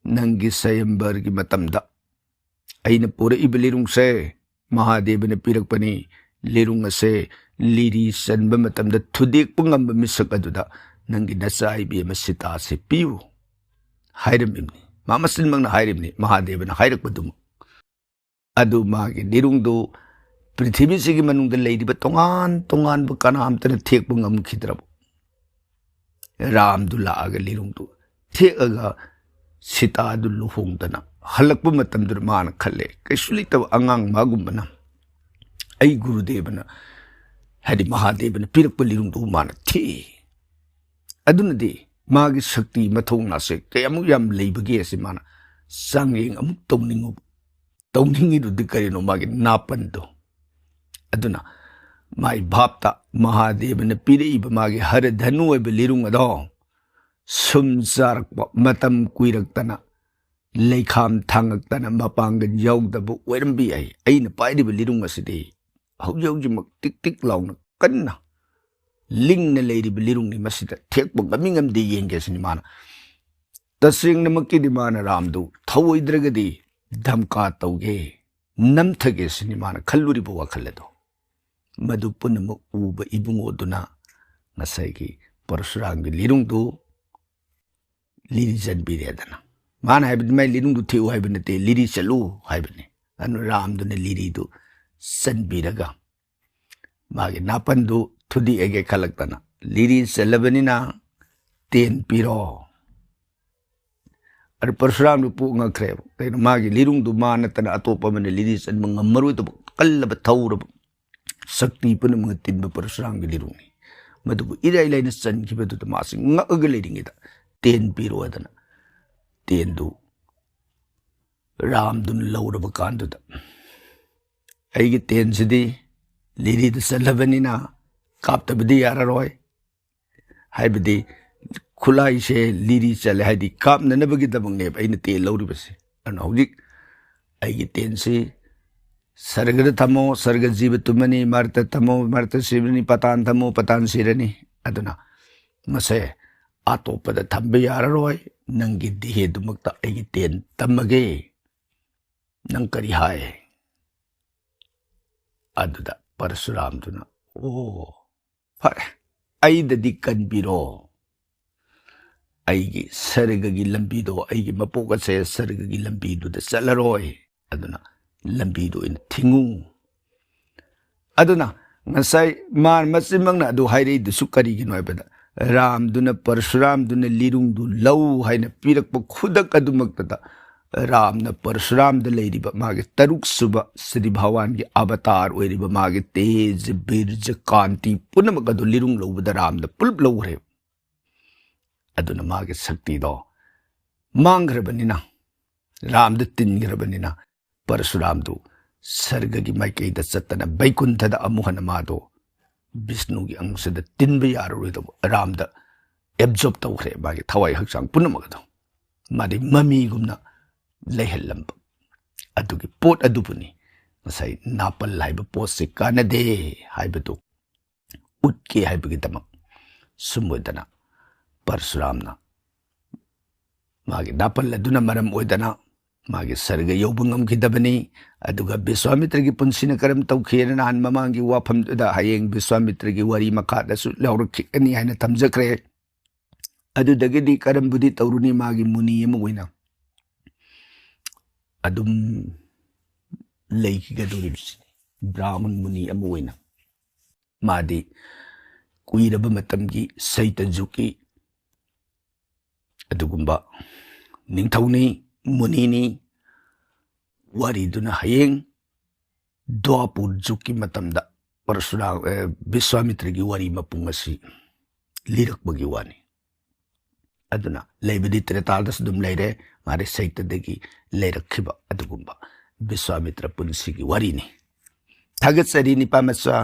नंगी सयंबर की मतमदा अइन पूरे इब लिरुंग से महादेव ने पिरकपनी लिरुंग से लिरी सनब मतमदा थुदेक पंगम मिसक अदुदा नंगी नसाई बि मसिता से पियु हाइरमिमनी मामसिन मंगना हाइरमिमनी महादेव ने हाइरकपदुम अदु मागे लिरुंगदु पृथ्वी से मनुंग लेरिबा तोंगान कनामतन थेकबो ngमखिद्रबो राम दु लागा लिरुंगदु थेकगा सीता दु लुहोंगदना हलकबो मतमदु मान खले कैसुलितब अंगांग मागुमबना ऐ गुरुदेवना हदि महादेवना पिरकपा लिरुंगदु मान थे अदुनदि मागी शक्ति मथौना से कयमु याम लेबगे से माना सांगेंग अमुक तौनिंगिदु करिनो मागी नापनदो अदुना माई भापता महादेव ने पीरेब मागे हर धनु लिरुंग अदो सुमसारक मतम कुइरक्तना लेखाम थांगक्तना मपांग यौदबु ओइरंबी अइन पाइरिब लिरुंग असिदि हौजौजिमक टिक टिक लाउना कन्ना लिंगन लेरिब लिरुंग नि मसिदा थेकबो गमिंगमदि येंगेसनि माना तसेंगनमक्किदि माना रामदु थवोइद्रगदि धमका तौगे नमथगे सिनि माना खल्लुरिबो वाखल्लेदो मधु पुनमुक उब इबुंगोदुना ngसाइगी परशुराम की लिरुंगदु लिरी जनबिरेदना माना हाइबदि मै लिरुंगदु थेउ हाइबनते लिरी चलु हाइबने अनु रामदुने लिरीदु सनबिरगा मागे नापनदु थुदी एगे खलक्तना लिरी चलबनिना तेन पिरो अर परशुराम पुंगखरे कइनो मागे लिरुंगदु मानतन अतोप मन लिरी चन ngमरुइ तो कल्लब थौरब शक्ति पुनमग तिनब परशुराम की लिरुंगनी मधुबु इराई लाइन चनखिबदुद मासे ngak लेरिंगेदा तेन पिरोदना तेन दु राम दुन लौरब कांदुदा अइगे तेन सिदी लिरी द सलबनिना कापतबदी याररोय हाइबदी खुलाई से लिरी चले हाइदी कापननबगी दबंगने अइना तेन लौरिबसे अन हौजिक अइगे तेन से सर्गद थमो सर्ग जीव तुमनी मर्त थमो मर्त शिवनी पतान थमो पतान सिरनी अदुना मसे आतोपद थंबे याररोय नंगी दिहे दुमक्ता अइगे तेन तमगे नंग करी हाय अदुदा परशुराम दुना ओ फरे अइददी कनबिरो अइगे सर्गगी लंबीदो अइगे मपोकसे सर्गगी लंबीदुदा चलरोय अदुना लंबीदो इन थिंगू अदुना ngasai man masimangna adu hairi du sukari gi noibada ram duna Parshuram दुना लिरुंग दु लौ हाइना पिरकप खुदक अदुमक्ता राम न परशुराम द लेरिबा मागे तरुक सुबा श्री भगवान की अवतार ओइरिबा मागे तेज बीरज कांति पुनमक अदु लिरुंग लौबदा राम द पुल्प लौरे अदुना मागे शक्ति दो मांग्रबनिना राम द तिनग्रबनिना परशुराम दु सर्ग की माइकई द चतना बैकुंठ द अमुहन मादो विष्णु की अंश द तिनबे यारोइदो राम द एब्जॉर्ब तौरे मागे थवाई हक्सांग पुनमक दो मादे ममी गुमना लेहलंब अदुगी पोट अदुपुनी ngasai napal haiba post se kanade haibatu utke haibagi damak sumodana परशुरामना मागे नापल अदुना मरम ओइदना मागे सर्ग यौबंगम खिदबनी अदुगा विश्वामित्र की पुंसिना करम तौखेना नान ममांगी वाफमदा हयेंग विश्वामित्र की वरी मखादसु लौरखिकनी हाइना तमजख्रे अदुदगदी करमबुदी तौरुनी मागी मुनि एम ओइना अदुम लेखिगदोरिबसि ब्राह्मण मुनि एम ओइना मादी कुइरब मतमगी सैतजुकी अदुगुम्बा निंथौनी मुनिनी वारीदुना हयेंग द्वापुर जुकी मतमदा परशुराम विश्वामित्र की वारी मपुंग असि लिरकबगी वानी अदुना लेबदी त्रेतादस दुम लेरे मारे सैतदगी लेरखिबा अदुगुम्बा विश्वामित्र पुंसी की वारीनी थागतसरी निपामसा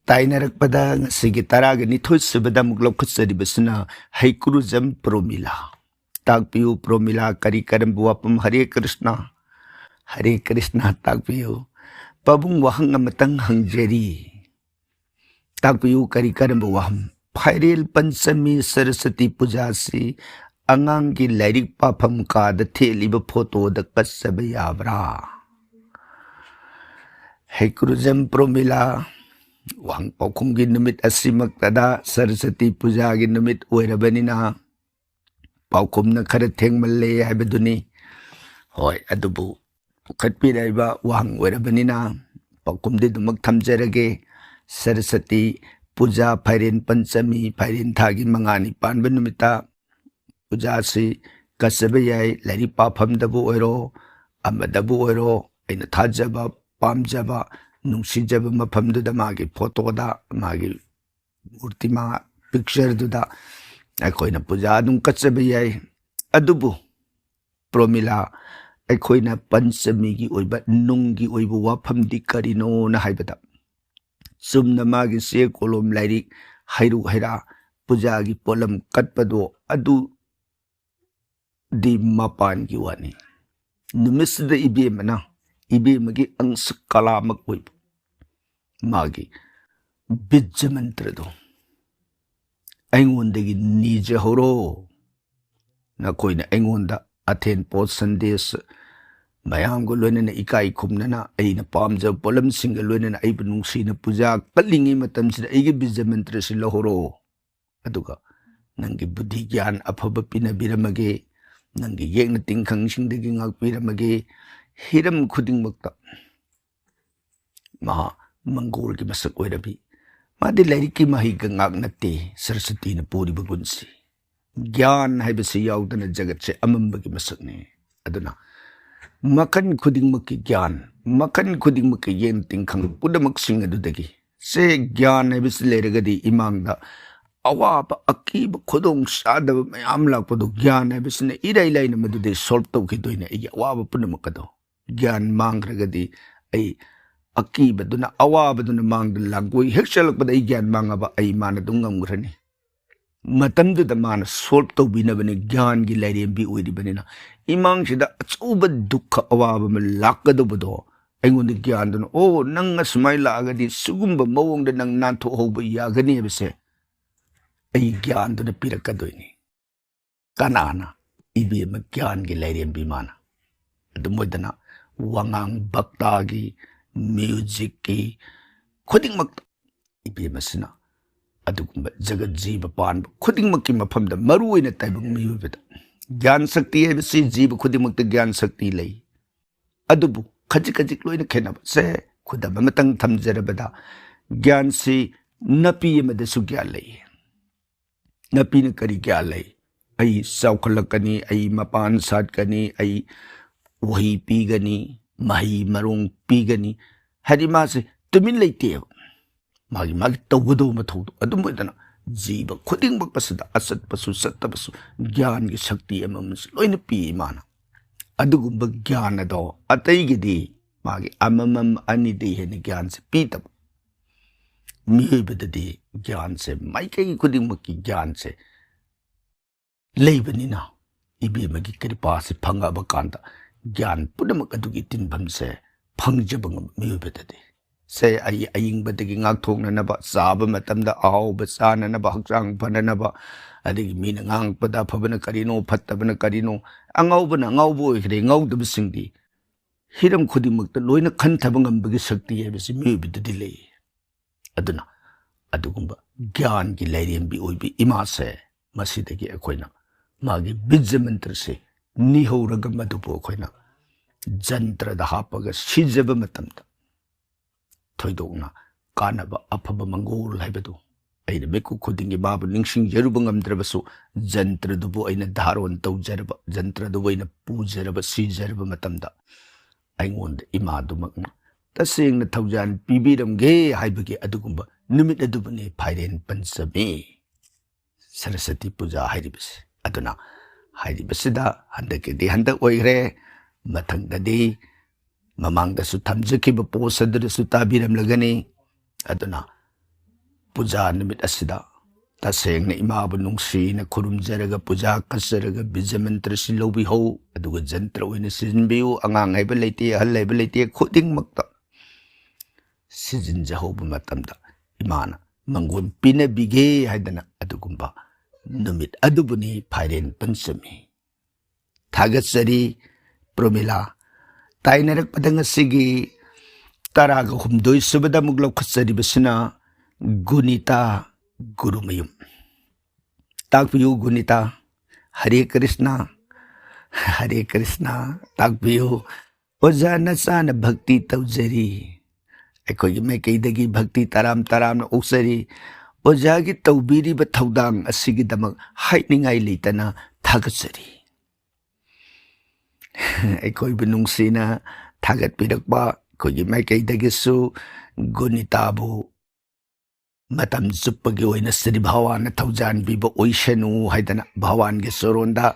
ताइनरकपदा ngasiगी taraga nithoi subada muglokhutsaribasuna Haikuruzam Promila takpiu Promila kari karambu wapam Hare Krishna takpiu pabung wahang amatang hangjari takpiu kari karambu waham Phairil Panchami Saraswati Pujasi angangi lairik pafam kada theliba photo da kasaba yabra Haikuruzam Promila Wang paukum gi numit asimak tada Saraswati puja gi numit oirabani paukum na khara thengmalle haibaduni hoi adubu khatpi raiba wang oirabani paukum di dumak thamjarage Saraswati puja phairin panchami phairin thagi mangani panba numita puja si kasaba yai lari pafam dabu oiro amadabu oiro aina thajaba pamjaba नुंसीजब मफमदुदा मागी फोटोदा मागी मूर्तिमा पिक्चरदुदा अखोइना पूजा दुम कचब याय अदुबु प्रोमिला अखोइना पंचमी की ओइबा नुंगी ओइबु वाफमदि करिनो ना हाइबदा सुमना मागी से कोलम लाइरी हाइरु हाइरा पूजा की पोलम कटपदो अदु दि मपान की वानी नुमिसदा इबेमना इबेमगी अंश कलामक ओइबु मागी बीज मंत्र दो ऐंगोंदगी नीजहरो नकोइना ऐंगोंदा अथेन पोत संदेश मयाम को लोइना इकाई खुमना ऐना पामजब पोलम सिंग लोइना ऐब नुंसीना पूजा कलिंगी मतमसिदा ऐगे बीज मंत्र सि लहोरो अदुगा नंगी बुद्धि ज्ञान अफब पिना बिरमगे नंगी येंगना तिंखंग सिंगदगी ngak पिरमगे हिरम खुदिंगमक्ता महा मंगोल की मसक ओइरबी मादि लाइरिक की मही गंगाक नत्ते सरस्वती न पूरी बगुनसी ज्ञान हाइबसे याउदना जगत से अमंब की मसक ने अदुना मखन खुदिंगमक की ज्ञान मखन खुदिंगमक येन तिंखंग पुदमकसिंग अदुदगी से ज्ञान हैबिस लेरगदी इमांगदा अवाब अकीब खुदोंग सादब मयाम लापदो ज्ञान हैबिसने इराई लाइन मदुदे सॉल्व तौखिदोइने आई अवाब पुदमकदो ज्ञान मांगरगदी आई अकीबदुना अवाबदुना मांगद लागोई हेक चलकपद आई ज्ञान मांगबा आई माना दुंगमग्रनी मतमदुदा माना सॉल्व तौबिनबने ज्ञान गी लाइरेंबी ओइरिबनेना इमांगसिदा अचौब दुख अवाब म लाकदबदो अइगोंद ज्ञानदुना ओ नंग असमाय लागदी सुगुंब मवोंगद नंग नाथो होब यागनी बसे आई ज्ञानदुना पिरकदोइनी कनाना इबेम ज्ञान गी लाइरेंबी माना अदुमोदना वांगांग भक्तागी म्यूजिक की खुदिंगमक इबेमसना अदुगुंबा जगत जीव पान खुदिंगमक की मफमद मरुओइना ताइबंग मियुबदा ज्ञान शक्ति है बसी जीव खुदिंगमक ज्ञान शक्ति लई अदुबु खजिक खजिक लोइना खेनब से खुदब मतंग थमजरबदा ज्ञान से नपी मदसु ज्ञान लई नपी न करी ज्ञान लई आई सौखलकनी आई मपान साटकनी आई वही पीगनी मही मरोंग पीगनी हरी माँ से तुमिन लेते हो मागी मागी तवदो मथौदो अदुमोदना जीव खुदिंगमक पसदा असत पसु सत्त पसु ज्ञान की शक्ति अममस लोइन पी माना अदुगुंब ज्ञान अदो अतैगिदी मागी अममम अनिदे हेन ज्ञान से पीतब मियबददी ज्ञान से माइकई खुदिंगमक की ज्ञान से लेबनिना इबेमगी कृपा से फंगाब कांदा ज्ञान पुनमक अदुगी तिनभम से फंगजबंग मियबददी से आई अयिंगबदगी ngakthognanaba saaba matamda ahawba chananaba hakchang phananaba adigi mina ngangpada phabana karino phattabana karino angawbana ngawbo oigre ngawdaba singdi hiram khudimukta loina khantaba ngambagi shakti hebasi miyubidadi lei aduna adugumba gyan gi lairembi oibi ima se masidagi akoina magi bijja mantra se nihoraga madubo akoina jantra da hapaga sijaba matamda थोइदोना कानबा अफब मंगोल हाइबदो अइना मेकु खुदिंगी बाबु निंगसिंग जरुब ngamद्रबसु जंत्रदुबु अइना धारोन तौजरब जंत्रदुबु अइना पूजरब सीजरब मतमदा अइगोंद इमादुमकना तसेंग थौजान पीबीरमगे हाइबगे अदुगुंबा नुमित अदुबने फाइरेन पंचमी सरस्वती पूजा हाइरिबस अदुना हाइरिबसदा हंदकेदी हंदक ओइग्रे मथंगददी ममांगदसु थमजखिब पोस्ट अदुदसु ताबिरमलगनी अदुना पूजा निमित असिदा तसेंग इमाबु नुंगसीना खुरुमजरगा पूजा कसरगा बिजमंत्र सिलोबि हो अदुगा जंत्र ओइना सिजनबिउ अंगांग हाइबा लेते हल हाइबा लेते खुदिंगमक्ता सिजन जहोब मतमदा इमाना मंगोन पिना बिगे हाइदना अदुगुंबा नुमित अदुबुनी फाइरेन पंचमी थागसरी प्रोमिला ताइनरक पदंग सिगी तरागा हुमदोई सुबदा मुगलौ खसरिबसिना गुनिता गुरुमयुम ताकबियु गुनिता हरे कृष्णा ताकबियु ओजा नचान भक्ति तौजरी अखोई मैकैदगी भक्ति तराम तराम ओसरी ओजागी तौबीरिब थौदांग असिगी दमक हाइनिंगाई लेतना थागसरी अखोई नुंगसीना थागत पिरकबा अखोई मैकैदगिसु गुनिताबु मतम जुप्पगी ओइना श्री भगवान थौजान बिब ओइसनु हाइदना भगवान के सोरोंदा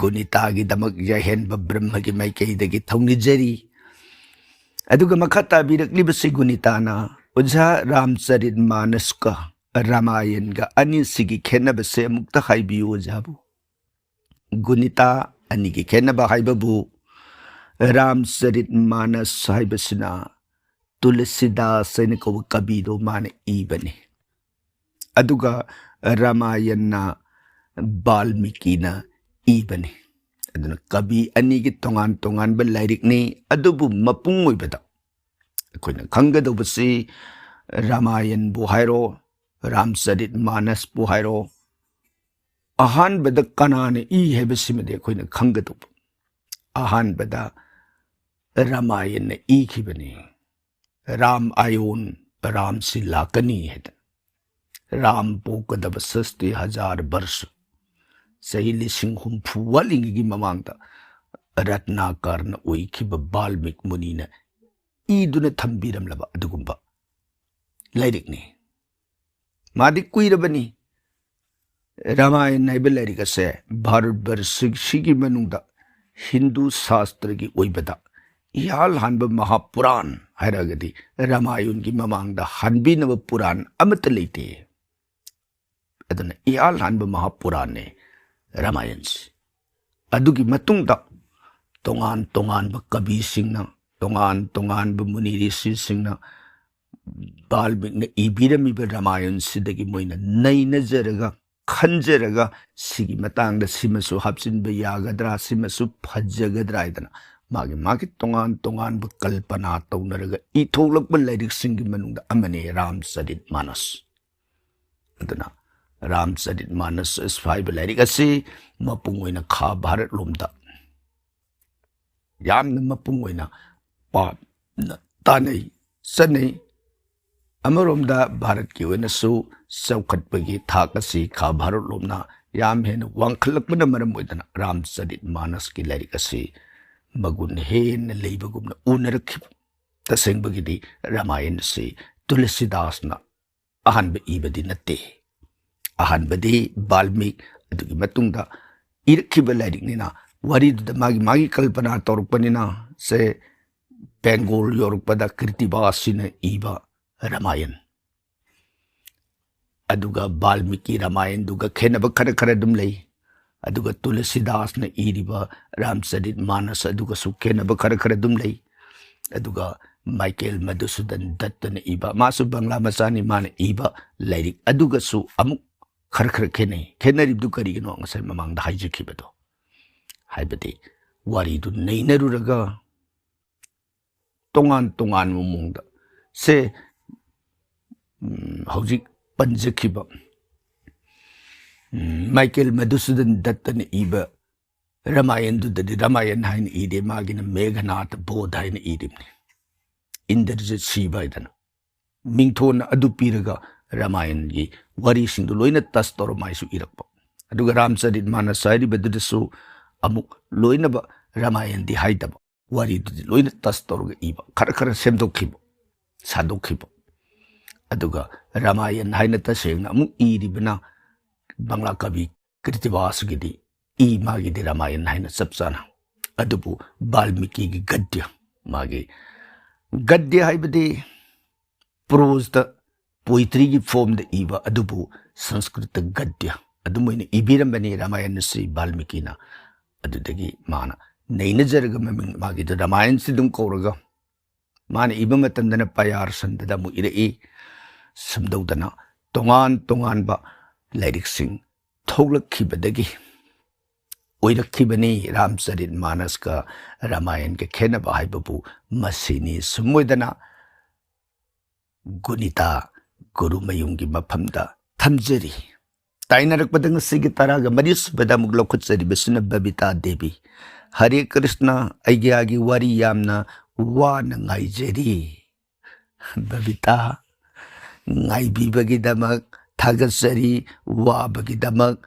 गुनितागी दमक यहेन ब्रह्म की मैकैदगी थौनिजरी अदुगा मखता बिरकलिबसि गुनिताना ओझा रामचरित मानस का रामायण का अनिसिगी खेनबसे मुक्त हाइबियो ओझाबु गुनिता अनि की खेनबा हाइबबु रामचरित मानस हाइबसिना तुलसीदास सैन को कबीरो मान इबने अदुगा रामायण वाल्मीकि ना इबने अदुना कवि अनि की तोंगान तोंगान ब लाइरिक ने अदुबु मपुंग ओइबदा अखोइना खंगदबसि रामायण बु हाइरो रामचरित मानस बु हाइरो अहान बद कनाने इ हेबसिमदे अखोइना खंगदब अहान बदा रामायण ने इ खिबने राम आयोन राम से लाकनी है राम पोकदब 60,000 वर्ष सही लिसिंग हुम्फु वालिंगी ममांगता रत्नाकर न ओइखिब वाल्मीकि मुनि न ꯏꯗꯨꯅ ꯊꯝꯕꯤꯔꯝꯂꯕ ꯑꯗꯨꯒꯨꯝꯕ ꯂꯥꯏꯔꯤꯛꯅꯤ ꯃꯥꯗꯤ ꯀꯨꯏꯔꯕꯅꯤ ꯔꯥꯃꯥꯌꯟ ꯍꯥꯏꯕ ꯂꯥꯏꯔꯤꯛ ꯑꯁꯦ ꯚꯥꯔꯠꯕꯔꯁꯤꯒꯤ ꯃꯅꯨꯡꯗ ꯍꯤꯟꯗꯨ ꯁꯥꯁꯇ꯭ꯔꯒꯤ ꯑꯣꯏꯕꯗ ꯏꯍꯥꯟ ꯍꯥꯟꯕ ꯃꯍꯥꯄꯨꯔꯥꯟ ꯍꯥꯏꯔꯒꯗꯤ ꯔꯥꯃꯥꯌꯟꯒꯤ ꯃꯃꯥꯡꯗ ꯍꯟꯕꯤꯅꯕ ꯄꯨꯔꯥꯟ ꯑꯃꯠꯇ ꯂꯩꯇꯦ ꯑꯗꯨꯅ ꯏꯍꯥꯟ ꯍꯥꯟꯕ ꯃꯍꯥꯄꯨꯔꯥꯟꯅꯦ ꯔꯥꯃꯥꯌꯟꯁꯤ ꯑꯗꯨꯒꯤ ꯃꯇꯨꯡꯗ ꯇꯣꯉꯥꯟ ꯇꯣꯉꯥꯟꯕ ꯀꯕꯤꯁꯤꯡꯅ ꯇꯣꯉꯥꯟ ꯇꯣꯉꯥꯟꯕ ꯃꯨꯅꯤ ꯔꯤꯁꯤꯁꯤꯡꯅ ꯕꯥꯜꯃꯤꯛꯅ ꯏꯕꯤꯔꯝꯃꯤꯕ ꯔꯥꯃꯥꯌꯟꯁꯤꯗꯒꯤ ꯃꯣꯏꯅ ꯅꯩꯅꯖꯔꯒ ꯈꯟꯖꯔꯒ ꯁꯤꯒꯤ ꯃꯇꯥꯡꯗ ꯁꯤꯃꯁꯨ ꯍꯥꯞꯆꯤꯟꯕ ꯌꯥꯒꯗ꯭ꯔꯥ ꯁꯤꯃꯁꯨ ꯐꯖꯒꯗ꯭ꯔꯥ ꯍꯥꯏꯗꯅ ꯃꯥꯒꯤ ꯇꯣꯉꯥꯟ ꯇꯣꯉꯥꯟꯕ ꯀꯜꯄꯅꯥ ꯇꯧꯅꯔꯒ ꯏꯊꯣꯛꯂꯛꯄ ꯂꯥꯏꯔꯤꯛꯁꯤꯡꯒꯤ ꯃꯅꯨꯡꯗ ꯑꯃꯅꯤ ꯔꯥꯝꯆꯔꯤꯠ ꯃꯥꯅꯁ ꯑꯗꯨꯅ ꯔꯥꯝꯆꯔꯤꯠ ꯃꯥꯅꯁ ꯍꯥꯏꯕ ꯂꯥꯏꯔꯤꯛ ꯑꯁꯤ ꯃꯄꯨꯡ ꯑꯣꯏꯅ ꯈꯥ ꯚꯥꯔꯠ ꯂꯣꯝꯗ ꯌꯥꯝꯅ ꯃꯄꯨꯡ ꯑꯣꯏꯅ ꯄꯥꯞꯅ ꯇꯥꯅꯩ ꯆꯠꯅꯩ ꯑꯃꯔꯣꯝꯗ ꯚꯥꯔꯠꯀꯤ ꯑꯣꯏꯅꯁꯨ ꯆꯥꯎꯈꯠꯄꯒꯤ ꯊꯥꯛ ꯑꯁꯤ ꯈꯥ ꯚꯥꯔꯠ ꯂꯣꯝꯅ ꯌꯥꯝ ꯍꯦꯟꯅ ꯋꯥꯡꯈꯠꯂꯛꯄꯅ ꯃꯔꯝ ꯑꯣꯏꯗꯅ ꯔꯥꯝꯆꯔꯤꯠ ꯃꯥꯅꯁꯀꯤ ꯂꯥꯏꯔꯤꯛ ꯑꯁꯤ ꯃꯒꯨꯟ ꯍꯦꯟꯅ ꯂꯩꯕꯒꯨꯝꯅ ꯎꯅꯔꯛꯈꯤꯕ ꯇꯁꯦꯡꯕꯒꯤꯗꯤ ꯔꯥꯃꯥꯌꯟ ꯑꯁꯤ ꯇꯨꯂꯁꯤꯗꯥꯁꯅ ꯑꯍꯥꯟꯕ ꯏꯕꯗꯤ ꯅꯠꯇꯦ ꯑꯍꯥꯟꯕꯗꯤ ꯕꯥꯜꯃꯤꯛ ꯑꯗꯨꯒꯤ ꯃꯇꯨꯡꯗ ꯏꯔꯛꯈꯤꯕ ꯂꯥꯏꯔꯤꯛꯅꯤꯅ ꯋꯥꯔꯤꯗꯨꯗ ꯃꯥꯒꯤ ꯀꯜꯄꯅꯥ ꯇꯧꯔꯛꯄꯅꯤꯅ ꯁꯦ ꯕꯦꯡꯒꯣꯜ ꯌꯧꯔꯛꯄꯗ ꯀꯤꯔꯇꯤꯕꯥꯁꯤꯅ ꯏꯕ ꯔꯥꯃꯥꯌꯟ ꯑꯗꯨꯒ ꯕꯥꯜꯃꯤꯀꯤ ꯔꯥꯃꯥꯌꯟꯗꯨꯒ ꯈꯦꯟꯅꯕ ꯈꯔ ꯑꯗꯨꯝ ꯂꯩ ꯑꯗꯨꯒ ꯇꯨꯂꯁꯤꯗꯥꯁꯅ ꯏꯔꯤꯕ ꯔꯥꯝꯆꯔꯤꯠ ꯃꯥꯅꯁ ꯑꯗꯨꯒꯁꯨ ꯈꯦꯟꯅꯕ ꯈꯔ ꯑꯗꯨꯝ ꯂꯩ ꯑꯗꯨꯒ ꯃꯥꯏꯀꯦꯜ ꯃꯙꯨꯁꯨꯗꯟ ꯗꯠꯇꯅ ꯏꯕ ꯃꯥꯁꯨ ꯕꯪꯂꯥ ꯃꯆꯥꯅꯤ ꯃꯥꯅ ꯏꯕ ꯂꯥꯏꯔꯤꯛ ꯑꯗꯨꯒꯁꯨ ꯑꯃꯨꯛ खर खेने खेनरीबदु करिगनो ngasai mamang da haijikibado haibadi wari du neinaruraga tongan mumungda se hojik panjakiba Michael Madhusudan Dattana iba Ramayan du the Ramayan hain ide magina Meghanath Bodh hain idimni Indrajit Shiva idana Mingthon adu piraga Ramayan gi wari singdu loina tas toro maisu irakpa aduga Ramcharit Manas hairibadudasu amuk loina ba Ramayan di haidaba wari du loina tas toroga iba khara semdokhiba sadokhiba aduga Ramayan haina tasengna amuk iribana Bangla Kavi Krittivas gidi I magi di Ramayan haina sapsana adubu Balmiki gi Gadya magi Gadya haibadi prose the poetry gi form the iba adubu Sanskrit Gadya adumoina ibirambani Ramayan si Balmiki na adudagi mana neina jaraga magi the Ramayan sidum koraga mana iba matandana payar sandada mu ire samdodana tongan ba Lyric sing Thoglakibadagi Oirakibani Ramcharit Manas ka Ramayan ke Khenaba haibabu masini sumoidana Gunita Guru Mayungi maphamda thamjari Tainarakpadang sigi taraga maris badamug lokutsari basuna Babita Devi Hare Krishna aigagi wari yamna wana ngaijeri Babita ngaibibagi Tagasari Wabagidamak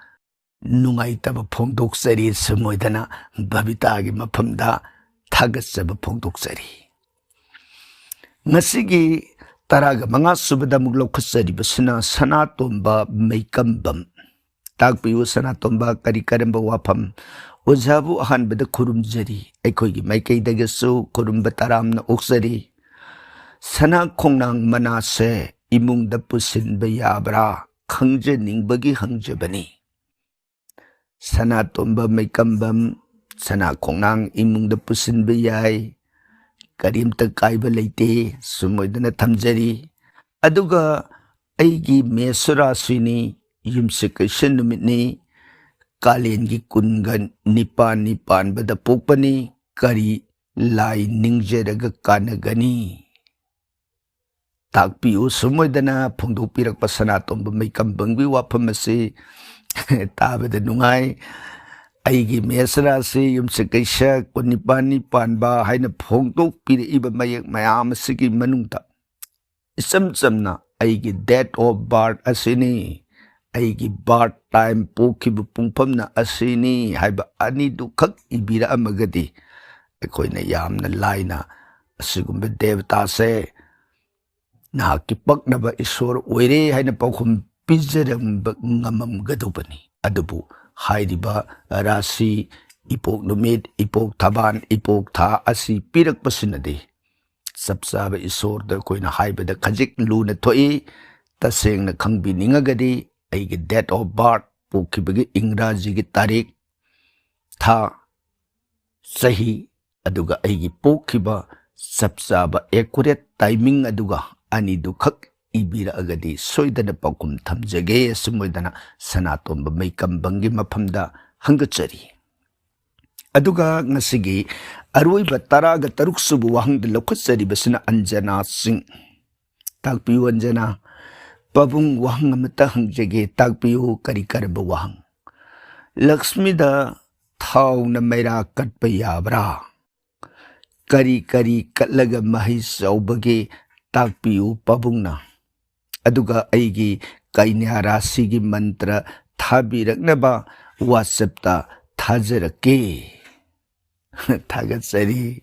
Nungaitaba Pongdoksari Samoidana Babitagi Mapamda Tagasaba Pongdoksari Nasigi Taraga Manga Subadamuglo Kasari Basuna Sanatomba Maikambam Tagpiu Sanatomba Karikaramba Wapam Wazabu Ahan Bada Kurumjari Ekogi Maikai Dagasu Kurumbataram na Oksari Sana Kongnang Manase Imung da pusin bayabra khangje ningbagi hangjabani sana tomba maikambam sana kongnang imung da pusin bayai karim ta kaiba leite sumoidana thamjari aduga aigi mesura swini yumsikation numitni kalengi kungan nipan bada pokpani kari lai ningjeraga kanagani Takpiu sumoidana Pongdopirak Pasanatomba Maikambangbi Wapamasi Tabada Nungai Aigi Mesrasi Yumsakaisha Kunipani Panba Haina Pongdopir Iba Mayak Mayamasiki Manungta Samna Aigi Death of Bart Asini Aigi Bart Time Pokibu Pungpamna Asini Haiba Ani Dukak Ibira Amagadi Ekoina Yamna Laina ꯑꯁꯤꯒꯨꯝꯕ ꯗꯦꯕꯇꯥꯁꯦ ꯅꯍꯥꯛꯀꯤ ꯄꯛꯅꯕ ꯏꯁꯣꯔ ꯑꯣꯏꯔꯦ ꯍꯥꯏꯅ ꯄꯥꯎꯈꯨꯝ ꯄꯤꯖꯔꯝꯕ ꯉꯝꯃꯝꯒꯗꯧꯕꯅꯤ꯫ ꯑꯗꯨꯕꯨ ꯍꯥꯏꯔꯤꯕ ꯔꯥꯁꯤ, ꯏꯄꯣꯛ ꯅꯨꯃꯤꯠ, ꯏꯄꯣꯛ ꯊꯕꯥꯟ, ꯏꯄꯣꯛ ꯊꯥ ꯑꯁꯤ ꯄꯤꯔꯛꯄꯁꯤꯅꯗꯤ ꯆꯞ ꯆꯥꯕ ꯏꯁꯣꯔꯗ ꯑꯩꯈꯣꯏꯅ ꯍꯥꯏꯕꯗ ꯈꯖꯤꯛ ꯂꯨꯅ ꯊꯣꯛꯏ꯫ ꯇꯁꯦꯡꯅ ꯈꯪꯕꯤꯅꯤꯡꯉꯒꯗꯤ ꯑꯩꯒꯤ ꯗꯦꯠ ꯑꯣꯐ ꯕꯥꯔꯊ, ꯄꯣꯛꯈꯤꯕꯒꯤ ꯏꯪꯒ꯭ꯔꯥꯖꯤꯒꯤ ꯇꯥꯔꯤꯛ, ꯊꯥ, ꯆꯍꯤ, ꯑꯗꯨꯒ ꯑꯩꯒꯤ ꯄꯣꯛꯈꯤꯕ ꯆꯞ ꯆꯥꯕ ꯑꯦꯀꯨꯔꯦꯠ ꯇꯥꯏꯃꯤꯡ ꯑꯗꯨꯒ ꯑꯅꯤꯗꯨꯈꯛ ꯏꯕꯤꯔꯛꯑꯒꯗꯤ ꯁꯣꯏꯗꯅ ꯄꯥꯎꯈꯨꯝ ꯊꯝꯖꯒꯦ꯫ ꯑꯁꯨꯝ ꯑꯣꯏꯗꯅ ꯁꯅꯥꯇꯣꯝꯕ ꯃꯩꯀꯝꯕꯪꯒꯤ ꯃꯐꯝꯗ ꯍꯪꯒꯠꯆꯔꯤ꯫ ꯑꯗꯨꯒ ꯉꯁꯤꯒꯤ ꯑꯔꯣꯏꯕ 13 ꯁꯨꯕ ꯋꯥꯍꯪꯗ ꯂꯧꯈꯠꯆꯔꯤꯕꯁꯤꯅ ꯑꯟꯖꯅꯥ ꯁꯤꯡ꯫ ꯇꯥꯛꯄꯤꯌꯨ ꯑꯟꯖꯅꯥ꯫ ꯄꯥꯕꯨꯡ, ꯋꯥꯍꯪ ꯑꯃꯇ ꯍꯪꯖꯒꯦ, ꯇꯥꯛꯄꯤꯌꯨ ꯀꯔꯤ ꯀꯔꯝꯕ ꯋꯥꯍꯪ? ꯂꯛꯁꯃꯤꯗ ꯊꯥꯎꯅ ꯃꯩꯔꯥ ꯀꯠꯄ ꯌꯥꯕ꯭ꯔꯥ? ꯀꯔꯤ ꯀꯔꯤ ꯀꯠꯂꯒ ꯃꯍꯩ ꯆꯥꯎꯕꯒꯦ ꯇꯥꯛꯄꯤꯌꯨ ꯄꯥꯕꯨꯡꯅ꯫ ꯑꯗꯨꯒ ꯑꯩꯒꯤ ꯀꯩꯅ꯭ꯌꯥ ꯔꯥశꯤꯒꯤ ꯃꯟꯇ꯭ꯔ ꯊꯥꯕꯤꯔꯛꯅꯕ ꯋꯥꯆꯞꯇ ꯊꯥꯖꯔꯛꯀꯦ꯫ ꯊꯥꯒꯠꯆꯔꯤ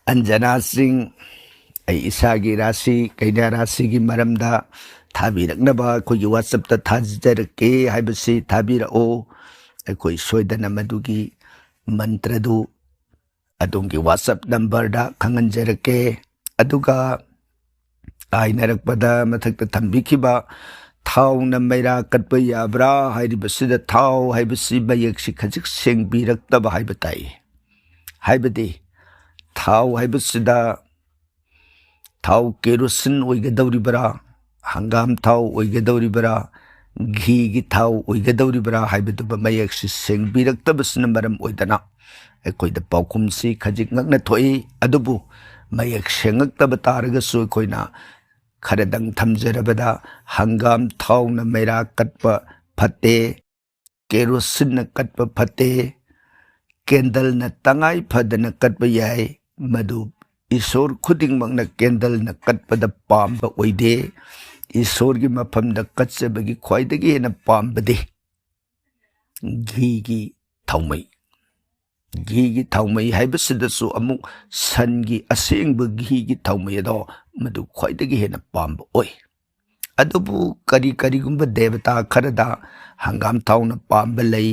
ꯑꯟꯖꯅꯥ ꯁꯤꯡ꯫ ꯑꯩ ꯏꯁꯥꯒꯤ ꯔꯥశꯤ, ꯀꯩꯅ꯭ꯌꯥ ꯔꯥశꯤꯒꯤ ꯃꯔꯝꯗ ꯊꯥꯕꯤꯔꯛꯅꯕ ꯑꯩꯈꯣꯏꯒꯤ ꯋꯥꯆꯞꯇ ꯊꯥꯖꯔꯛꯀꯦ ꯍꯥꯏꯕꯁꯤ ꯊꯥꯕꯤꯔꯛꯑꯣ꯫ ꯑꯩꯈꯣꯏ ꯁꯣꯏꯗꯅ ꯃꯗꯨꯒꯤ ꯃꯟꯇ꯭ꯔꯗꯨ ꯑꯗꯣꯝꯒꯤ ꯋꯥꯆꯞ ꯅꯝꯕꯔꯗ ꯈꯪꯍꯟꯖꯔꯛꯀꯦ꯫ ꯑꯗꯨꯒ ꯇꯥꯏꯅꯔꯛꯄꯗ ꯃꯊꯛꯇ ꯊꯝꯕꯤꯈꯤꯕ ꯊꯥꯎꯅ ꯃꯩꯔꯥ ꯀꯠꯄ ꯌꯥꯕ꯭ꯔꯥ ꯍꯥꯏꯔꯤꯕꯁꯤꯗ ꯊꯥꯎ ꯍꯥꯏꯕꯁꯤ ꯃꯌꯦꯛꯁꯤ ꯈꯖꯤꯛ ꯁꯦꯡꯕꯤꯔꯛꯇꯕ ꯍꯥꯏꯕ ꯇꯥꯏ꯫ ꯍꯥꯏꯕꯗꯤ ꯊꯥꯎ ꯍꯥꯏꯕꯁꯤꯗ ꯊꯥꯎ ꯀꯦꯔꯣꯁꯤꯟ ꯑꯣꯏꯒꯗꯧꯔꯤꯕ꯭ꯔꯥ, ꯍꯪꯒꯥꯝ ꯊꯥꯎ ꯑꯣꯏꯒꯗꯧꯔꯤꯕ꯭ꯔꯥ, ꯘꯤꯒꯤ ꯊꯥꯎ ꯑꯣꯏꯒꯗꯧꯔꯤꯕ꯭ꯔꯥ ꯍꯥꯏꯕꯗꯨꯕ ꯃꯌꯦꯛꯁꯤ ꯁꯦꯡꯕꯤꯔꯛꯇꯕꯁꯤꯅ ꯃꯔꯝ ꯑꯣꯏꯗꯅ ꯑꯩꯈꯣꯏꯗ ꯄꯥꯎꯈꯨꯝꯁꯤ ꯈꯖꯤꯛ ꯉꯛꯅ ꯊꯣꯛꯏ꯫ ꯑꯗꯨꯕꯨ ꯃꯌꯦꯛ ꯁꯦꯡꯉꯛꯇꯕ ꯇꯥꯔꯒꯁꯨ ꯑꯩꯈꯣꯏꯅ ꯈꯔꯗꯪ ꯊꯝꯖꯔꯕꯗ ꯍꯪꯒꯥꯝ ꯊꯥꯎꯅ ꯃꯩꯔꯥ ꯀꯠꯄ ꯐꯠꯇꯦ, ꯀꯦꯔꯣꯁꯤꯟꯅ ꯀꯠꯄ ꯐꯠꯇꯦ, ꯀꯦꯟꯗꯜꯅ ꯇꯉꯥꯏ ꯐꯗꯅ ꯀꯠꯄ ꯌꯥꯏ꯫ ꯃꯗꯨ ꯏꯁꯣꯔ ꯈꯨꯗꯤꯡꯃꯛꯅ ꯀꯦꯟꯗꯜꯅ ꯀꯠꯄꯗ ꯄꯥꯝꯕ ꯑꯣꯏꯗꯦ꯫ ꯏꯁꯣꯔꯒꯤ ꯃꯐꯝꯗ ꯀꯠꯆꯕꯒꯤ ꯈ꯭ꯋꯥꯏꯗꯒꯤ ꯍꯦꯟꯅ ꯄꯥꯝꯕꯗꯤ ꯘꯤꯒꯤ ꯊꯥꯎꯃꯩ꯫ ꯘꯤꯒꯤ ꯊꯥꯎꯃꯩ ꯍꯥꯏꯕꯁꯤꯗꯁꯨ ꯑꯃꯨꯛ ꯁꯟꯒꯤ ꯑꯁꯦꯡꯕ ꯘꯤꯒꯤ ꯊꯥꯎꯃꯩ ꯑꯗꯣ ꯃꯗꯨ ꯈ꯭ꯋꯥꯏꯗꯒꯤ ꯍꯦꯟꯅ ꯄꯥꯝꯕ ꯑꯣꯏ꯫ ꯑꯗꯨꯕꯨ ꯀꯔꯤꯒꯨꯝꯕ ꯗꯦꯕꯇꯥ ꯈꯔꯗ ꯍꯪꯒꯥꯝ ꯊꯥꯎꯅ ꯄꯥꯝꯕ ꯂꯩ,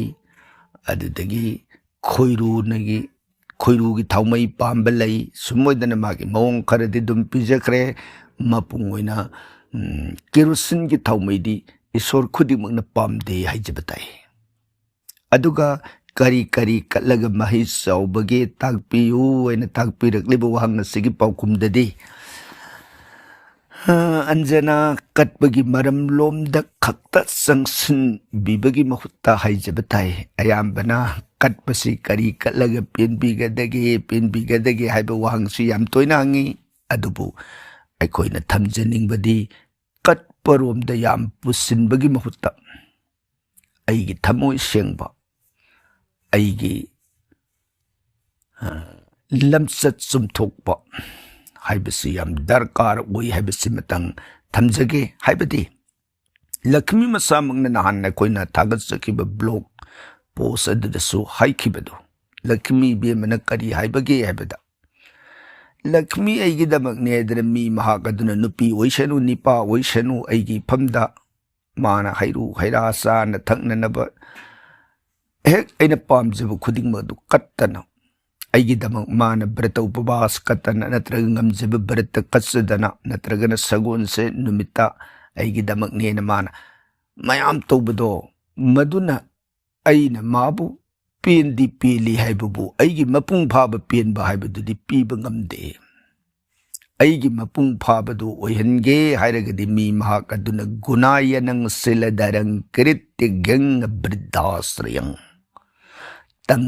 ꯑꯗꯨꯗꯒꯤ ꯈꯣꯏꯔꯨꯒꯤ ꯊꯥꯎꯃꯩ ꯄꯥꯝꯕ ꯂꯩ꯫ ꯁꯨꯝ ꯑꯣꯏꯗꯅ ꯃꯥꯒꯤ ꯃꯑꯣꯡ ꯈꯔꯗꯤ ꯑꯗꯨꯝ ꯄꯤꯖꯈ꯭ꯔꯦ꯫ ꯃꯄꯨꯡ ꯑꯣꯏꯅ ꯀꯦꯔꯣꯁꯤꯟꯒꯤ ꯊꯥꯎꯃꯩꯗꯤ ꯏꯁꯣꯔ ꯈꯨꯗꯤꯡꯃꯛꯅ ꯄꯥꯝꯗꯦ ꯍꯥꯏꯖꯕ ꯇꯥꯏ꯫ ꯑꯗꯨꯒ ꯀꯔꯤ ꯀꯔꯤ ꯀꯠꯂꯒ ꯃꯍꯩ ꯆꯥꯎꯕꯒꯦ ꯇꯥꯛꯄꯤꯌꯨ ꯍꯥꯏꯅ ꯇꯥꯛꯄꯤꯔꯛꯂꯤꯕ ꯋꯥꯍꯪ ꯑꯁꯤꯒꯤ ꯄꯥꯎꯈꯨꯝꯗꯗꯤ ꯑꯟꯖꯅꯥ, ꯀꯠꯄꯒꯤ ꯃꯔꯝꯂꯣꯝꯗ ꯈꯛꯇ ꯆꯪꯁꯤꯟꯕꯤꯕꯒꯤ ꯃꯍꯨꯠꯇ ꯍꯥꯏꯖꯕ ꯇꯥꯏ꯫ ꯑꯌꯥꯝꯕꯅ ꯀꯠꯄꯁꯤ ꯀꯔꯤ ꯀꯠꯂꯒ ꯄꯦꯟꯕꯤꯒꯗꯒꯦ ꯍꯥꯏꯕ ꯋꯥꯍꯪꯁꯤ ꯌꯥꯝ ꯇꯣꯏꯅ ꯍꯪꯉꯤ꯫ ꯑꯗꯨꯕꯨ ꯑꯩꯈꯣꯏꯅ ꯊꯝꯖꯅꯤꯡꯕꯗꯤ ꯀꯠꯄꯔꯣꯝꯗ ꯌꯥꯝ ꯄꯨꯁꯤꯟꯕꯒꯤ ꯃꯍꯨꯠꯇ ꯑꯩꯒꯤ ꯊꯃꯣꯏ ꯁꯦꯡꯕ, ꯑꯩꯒꯤ ꯂꯝꯆꯠ ꯆꯨꯝꯊꯣꯛꯄ ꯍꯥꯏꯕꯁꯤ ꯌꯥꯝ ꯗꯔꯀꯥꯔ ꯑꯣꯏ ꯍꯥꯏꯕꯁꯤꯃꯇꯪ ꯊꯝꯖꯒꯦ꯫ ꯍꯥꯏꯕꯗꯤ ꯂꯛष्ꯃꯤ ꯃꯁꯥꯃꯛꯅ ꯅꯍꯥꯟ ꯑꯩꯈꯣꯏꯅ ꯊꯥꯒꯠꯆꯈꯤꯕ ꯕ꯭ꯂꯣꯛ ꯄꯣꯁ ꯑꯗꯨꯗꯁꯨ ꯍꯥꯏꯈꯤꯕꯗꯨ, ꯂꯛష్ꯃꯤ ꯏꯕꯦꯝꯃꯅ ꯀꯔꯤ ꯍꯥꯏꯕꯒꯦ ꯍꯥꯏꯕꯗ, ꯂꯛష్ꯃꯤ ꯑꯩꯒꯤꯗꯃꯛꯅꯦ ꯍꯥꯏꯗꯅ ꯃꯤ ꯃꯍꯥꯛ ꯑꯗꯨꯅ ꯅꯨꯄꯤ ꯑꯣꯏꯁꯅꯨ ꯅꯤꯄꯥ ꯑꯣꯏꯁꯅꯨ ꯑꯩꯒꯤ ꯏꯐꯝꯗ ꯃꯥꯅ ꯍꯩꯔꯨ ꯍꯩꯔꯥ ꯆꯥꯅ ꯊꯛꯅꯅꯕ ꯍꯦꯛ ꯑꯩꯅ ꯄꯥꯝꯖꯕ ꯈꯨꯗꯤꯡꯃꯛ ꯑꯗꯨ ꯀꯠꯇꯅ, ꯑꯩꯒꯤꯗꯃꯛ ꯃꯥꯅ ꯕ꯭ꯔꯇ ꯎꯄꯕꯥꯁ ꯀꯠꯇꯅ ꯅꯠꯇ꯭ꯔꯒ ꯉꯝꯖꯕ ꯕ꯭ꯔꯇ ꯀꯠꯆꯗꯅ ꯅꯠꯇ꯭ꯔꯒꯅ ꯁꯒꯣꯜꯁꯦ ꯅꯨꯃꯤꯠꯇ ꯑꯩꯒꯤꯗꯃꯛꯅꯦꯅ ꯃꯥꯅ ꯃꯌꯥꯝ ꯇꯧꯕꯗꯣ, ꯃꯗꯨꯅ ꯑꯩꯅ ꯃꯥꯕꯨ ꯄꯦꯟꯗꯤ ꯄꯦꯜꯂꯤ ꯍꯥꯏꯕꯕꯨ ꯑꯩꯒꯤ ꯃꯄꯨꯡ ꯐꯥꯕ ꯄꯦꯟꯕ ꯍꯥꯏꯕꯗꯨꯗꯤ ꯄꯤꯕ ꯉꯝꯗꯦ꯫ ꯑꯩꯒꯤ ꯃꯄꯨꯡ ꯐꯥꯕꯗꯨ ꯑꯣꯏꯍꯟꯒꯦ ꯍꯥꯏꯔꯒꯗꯤ ꯃꯤ ꯃꯍꯥꯛ ꯑꯗꯨꯅ ꯒꯨꯅꯥꯌꯅꯪ ꯁꯤꯂꯙꯔꯪ ꯀꯤꯔꯤꯇ꯭ꯌꯒꯪ ꯕ꯭ꯔꯤꯗꯥꯁ꯭ꯔꯌꯪ ꯇꯪ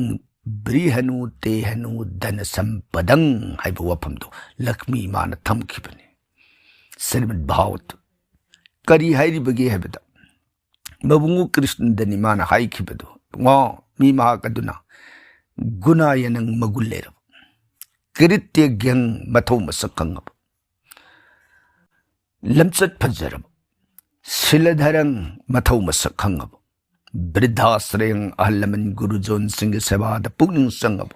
ꯕ꯭ꯔꯤꯍꯅꯨ ꯇꯦꯍꯅꯨ ꯙꯅ ꯁꯝꯄꯗꯪ ꯍꯥꯏꯕ ꯋꯥꯐꯝꯗꯣ ꯂꯛష్ꯃꯤ ꯃꯥꯅ ꯊꯝꯈꯤꯕꯅꯤ ꯁ꯭ꯔꯤꯃꯗ ꯚꯥꯒꯋꯠ꯫ ꯀꯔꯤ ꯍꯥꯏꯔꯤꯕꯒꯦ ꯍꯥꯏꯕꯗ ꯃꯕꯨꯡꯉꯣ ꯀ꯭ꯔꯤꯁꯅꯗꯅꯤ ꯃꯥꯅ ꯍꯥꯏꯈꯤꯕꯗꯨ, ꯃꯤ ꯃꯍꯥꯛ ꯑꯗꯨꯅ ꯒꯨꯅꯥꯌꯅꯪ ꯃꯒꯨꯟ ꯂꯩꯔꯕ, ꯀꯤꯔꯤꯇ꯭ꯌꯒ꯭ꯌꯪ ꯃꯊꯧ ꯃꯁꯛ ꯈꯪꯉꯕ, ꯂꯝꯆꯠ ꯐꯖꯔꯕ, ꯁꯤꯂꯙꯔꯪ ꯃꯊꯧ ꯃꯁꯛ ꯈꯪꯉꯕ, ꯕ꯭ꯔꯤꯗꯥꯁ꯭ꯔꯌꯪ ꯑꯍꯜ ꯂꯃꯟ ꯒꯨꯔꯨꯖꯣꯟꯁꯤꯡꯒꯤ ꯁꯦꯕꯥꯗ ꯄꯨꯛꯅꯤꯡ ꯆꯪꯉꯕ,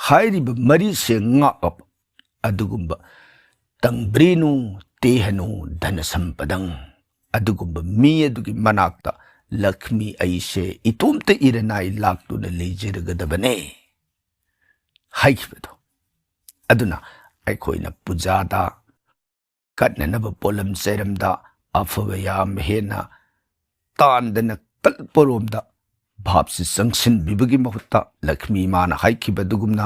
ꯍꯥꯏꯔꯤꯕ ꯃꯔꯤꯁꯦ ꯉꯥꯛꯑꯕ ꯑꯗꯨꯒꯨꯝꯕ ꯇꯪꯕ꯭ꯔꯤꯅꯨ ꯇꯦꯍꯅꯨ ꯙꯅ ꯁꯝꯄꯗꯪ ꯑꯗꯨꯒꯨꯝꯕ ꯃꯤ ꯑꯗꯨꯒꯤ ꯃꯅꯥꯛꯇ ꯂꯛష్ꯃꯤ ꯑꯩꯁꯦ ꯏꯇꯣꯝꯇ ꯏꯔꯅꯥꯏ ꯂꯥꯛꯇꯨꯅ ꯂꯩꯖꯔꯒꯗꯕꯅꯦ ꯍꯥꯏꯈꯤꯕꯗꯣ ꯑꯗꯨꯅ ꯑꯩꯈꯣꯏꯅ ꯄꯨꯖꯥꯗ ꯀꯠꯅꯅꯕ ꯄꯣꯠꯂꯝ ꯆꯩꯔꯝꯗ ꯑꯐꯕ ꯌꯥꯝ ꯍꯦꯟꯅ ꯇꯥꯟꯗꯅ ꯀꯠꯄꯔꯣꯝꯗ ꯚꯥꯞꯁꯤ ꯆꯪꯁꯤꯟꯕꯤꯕꯒꯤ ꯃꯍꯨꯠꯇ ꯂꯛష్ꯃꯤ ꯃꯥꯅ ꯍꯥꯏꯈꯤꯕꯗꯨꯒꯨꯝꯅ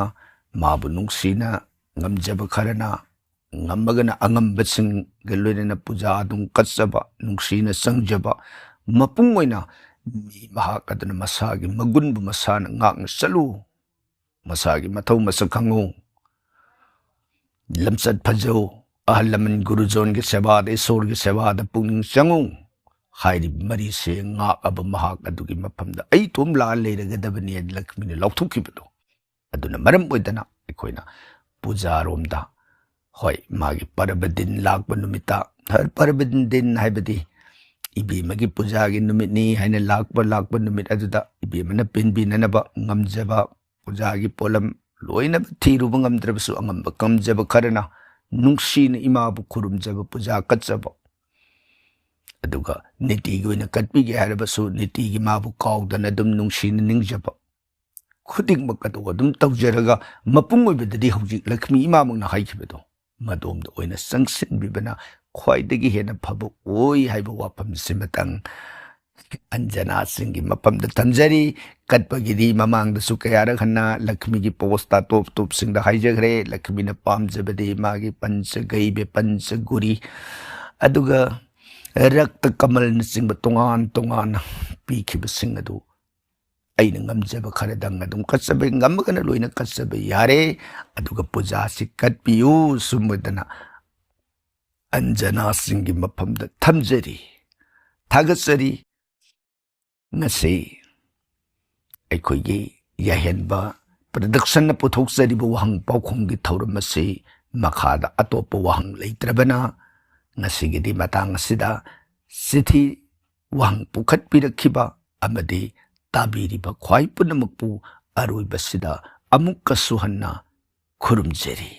ꯃꯥꯕꯨ ꯅꯨꯡꯁꯤꯅ ꯉꯝꯖꯕ ꯈꯔꯅ ꯉꯝꯃꯒꯅ ꯑꯉꯝꯕꯁꯤꯡꯒ ꯂꯣꯏꯅꯅ ꯄꯨꯖꯥ ꯑꯗꯨꯝ ꯀꯠꯆꯕ ꯅꯨꯡꯁꯤꯅ ꯆꯪꯖꯕ ꯃꯄꯨꯡ ꯑꯣꯏꯅ ꯃꯤ ꯃꯍꯥꯛ ꯑꯗꯨꯅ ꯃꯁꯥꯒꯤ ꯃꯒꯨꯟꯕꯨ ꯃꯁꯥꯅ ꯉꯥꯛꯅ ꯆꯠꯂꯨ ꯃꯁꯥꯒꯤ ꯃꯊꯧ ꯃꯁꯛ ꯈꯪꯉꯨ ꯂꯝꯆꯠ ꯐꯖꯧ ꯑꯍꯜ ꯂꯃꯟ ꯒꯨꯔꯨꯖꯣꯟꯒꯤ ꯁꯦꯕꯥꯗ ꯏꯁꯣꯔꯒꯤ ꯁꯦꯕꯥꯗ ꯄꯨꯛꯅꯤꯡ ꯆꯪꯉꯨ ꯍꯥꯏꯔꯤꯕ ꯃꯔꯤꯁꯦ ꯉꯥꯛꯑꯕ ꯃꯍꯥꯛ ꯑꯗꯨꯒꯤ ꯃꯐꯝꯗ ꯑꯩ ꯇꯣꯝ ꯂꯥꯛꯑ ꯂꯩꯔꯒꯗꯕꯅꯤ ꯂꯛష్ꯃꯤꯅ ꯂꯥꯎꯊꯣꯛꯈꯤꯕꯗꯣ ꯑꯗꯨꯅ ꯃꯔꯝ ꯑꯣꯏꯗꯅ ꯑꯩꯈꯣꯏꯅ ꯄꯨꯖꯥꯔꯣꯝꯗ ꯍꯣꯏ ꯃꯥꯒꯤ ꯄꯔꯕ ꯗꯤꯟ ꯂꯥꯛꯄ ꯅꯨꯃꯤꯠꯇ ꯄꯔꯕ ꯗꯤꯟ ꯍꯥꯏꯕꯗꯤ ꯏꯕꯦꯝꯃꯒꯤ ꯄꯨꯖꯥꯒꯤ ꯅꯨꯃꯤꯠꯅꯤ ꯍꯥꯏꯅ ꯂꯥꯛꯄ ꯅꯨꯃꯤꯠ ꯑꯗꯨꯗ ꯏꯕꯦꯝꯃꯅ ꯄꯦꯟꯕꯤꯅꯅꯕ ꯉꯝꯖꯕ ꯄꯨꯖꯥꯒꯤ ꯄꯣꯠꯂꯝ ꯂꯣꯏꯅꯕ ꯊꯤꯔꯨꯕ ꯉꯝꯗ꯭ꯔꯕꯁꯨ ꯑꯉꯝꯕ ꯉꯝꯖꯕ ꯈꯔꯅ ꯅꯨꯡꯁꯤꯅ ꯏꯃꯥꯕꯨ ꯈꯨꯔꯨꯝꯖꯕ ꯄꯨꯖꯥ ꯀꯠꯆꯕ ꯑꯗꯨꯒ ꯅꯤꯇꯤꯒꯤ ꯑꯣꯏꯅ ꯀꯠꯄꯤꯒꯦ ꯍꯥꯏꯔꯕꯁꯨ ꯅꯤꯇꯤꯒꯤ ꯃꯥꯕꯨ ꯀꯥꯎꯗꯅ ꯑꯗꯨꯝ ꯅꯨꯡꯁꯤꯅ ꯅꯤꯡꯖꯕ ꯈꯨꯗꯤꯡꯃꯛ ꯑꯗꯨ ꯑꯗꯨꯝ ꯇꯧꯖꯔꯒ ꯃꯄꯨꯡ ꯑꯣꯏꯕꯗꯗꯤ ꯍꯧꯖꯤꯛ ꯂꯛష్ꯃꯤ ꯏꯃꯥꯃꯛꯅ ꯍꯥꯏꯈꯤꯕꯗꯣ ꯃꯗꯣꯝꯗ ꯑꯣꯏꯅ ꯆꯪꯁꯤꯟꯕꯤꯕꯅ ꯈ꯭ꯋꯥꯏꯗꯒꯤ ꯍꯦꯟꯅ ꯐꯕ ꯑꯣꯏ ꯍꯥꯏꯕ ꯋꯥꯐꯝꯁꯤꯃꯇꯪ ꯑꯟꯖꯅꯥꯁꯤꯡꯒꯤ ꯃꯐꯝꯗ ꯊꯝꯖꯔꯤ ꯀꯠꯄꯒꯤꯗꯤ ꯃꯃꯥꯡꯗꯁꯨ ꯀꯌꯥꯔꯛ ꯍꯟꯅ ꯂꯛష్ꯃꯤꯒꯤ ꯄꯣꯁꯇ ꯇꯣꯞ ꯇꯣꯞꯁꯤꯡꯗ ꯍꯥꯏꯖꯈ꯭ꯔꯦ ꯂꯛష్ꯃꯤꯅ ꯄꯥꯝꯖꯕꯗꯤ ꯃꯥꯒꯤ ꯄꯟꯆꯒꯩꯕꯦ ꯄꯟꯆꯒꯨꯔꯤ ꯑꯗꯨꯒ ꯔꯛꯇ ꯀꯃꯜꯅꯆꯤꯡꯕ ꯇꯣꯉꯥꯟ ꯇꯣꯉꯥꯟꯅ ꯄꯤꯈꯤꯕꯁꯤꯡ ꯑꯗꯨ ꯑꯩꯅ ꯉꯝꯖꯕ ꯈꯔꯗꯪ ꯑꯗꯨꯝ ꯀꯠꯆꯕ ꯉꯝꯃꯒꯅ ꯂꯣꯏꯅ ꯀꯠꯆꯕ ꯌꯥꯔꯦ ꯑꯗꯨꯒ ꯄꯨꯖꯥꯁꯤ ꯀꯠꯄꯤꯌꯨ ꯁꯨꯝꯕꯗꯅ ꯑꯟꯖꯅꯥꯁꯤꯡꯒꯤ ꯃꯐꯝꯗ ꯊꯝꯖꯔꯤ ꯊꯥꯒꯠꯆꯔꯤ ꯉꯁꯤ ꯑꯩꯈꯣꯏꯒꯤ ꯌꯥꯍꯦꯟꯕ ꯄ꯭ꯔꯗꯛꯁꯟꯅ ꯄꯨꯊꯣꯛꯆꯔꯤꯕ ꯋꯥꯍꯪ ꯄꯥꯎꯈꯨꯝꯒꯤ ꯊꯧꯔꯝ ꯑꯁꯤ ꯃꯈꯥꯗ ꯑꯇꯣꯞꯄ ꯋꯥꯍꯪ ꯂꯩꯇ꯭ꯔꯕꯅ ꯉꯁꯤꯒꯤꯗꯤ ꯃꯇꯥꯡ ꯑꯁꯤꯗ ꯆꯤꯊꯤ ꯋꯥꯍꯪ ꯄꯨꯈꯠꯄꯤꯔꯛꯈꯤꯕ ꯑꯃꯗꯤ ꯇꯥꯕꯤꯔꯤꯕ ꯈ꯭ꯋꯥꯏ ꯄꯨꯝꯅꯃꯛꯄꯨ ꯑꯔꯣꯏꯕꯁꯤꯗ ꯑꯃꯨꯛꯀꯁꯨ ꯍꯟꯅ ꯈꯨꯔꯨꯝꯖꯔꯤ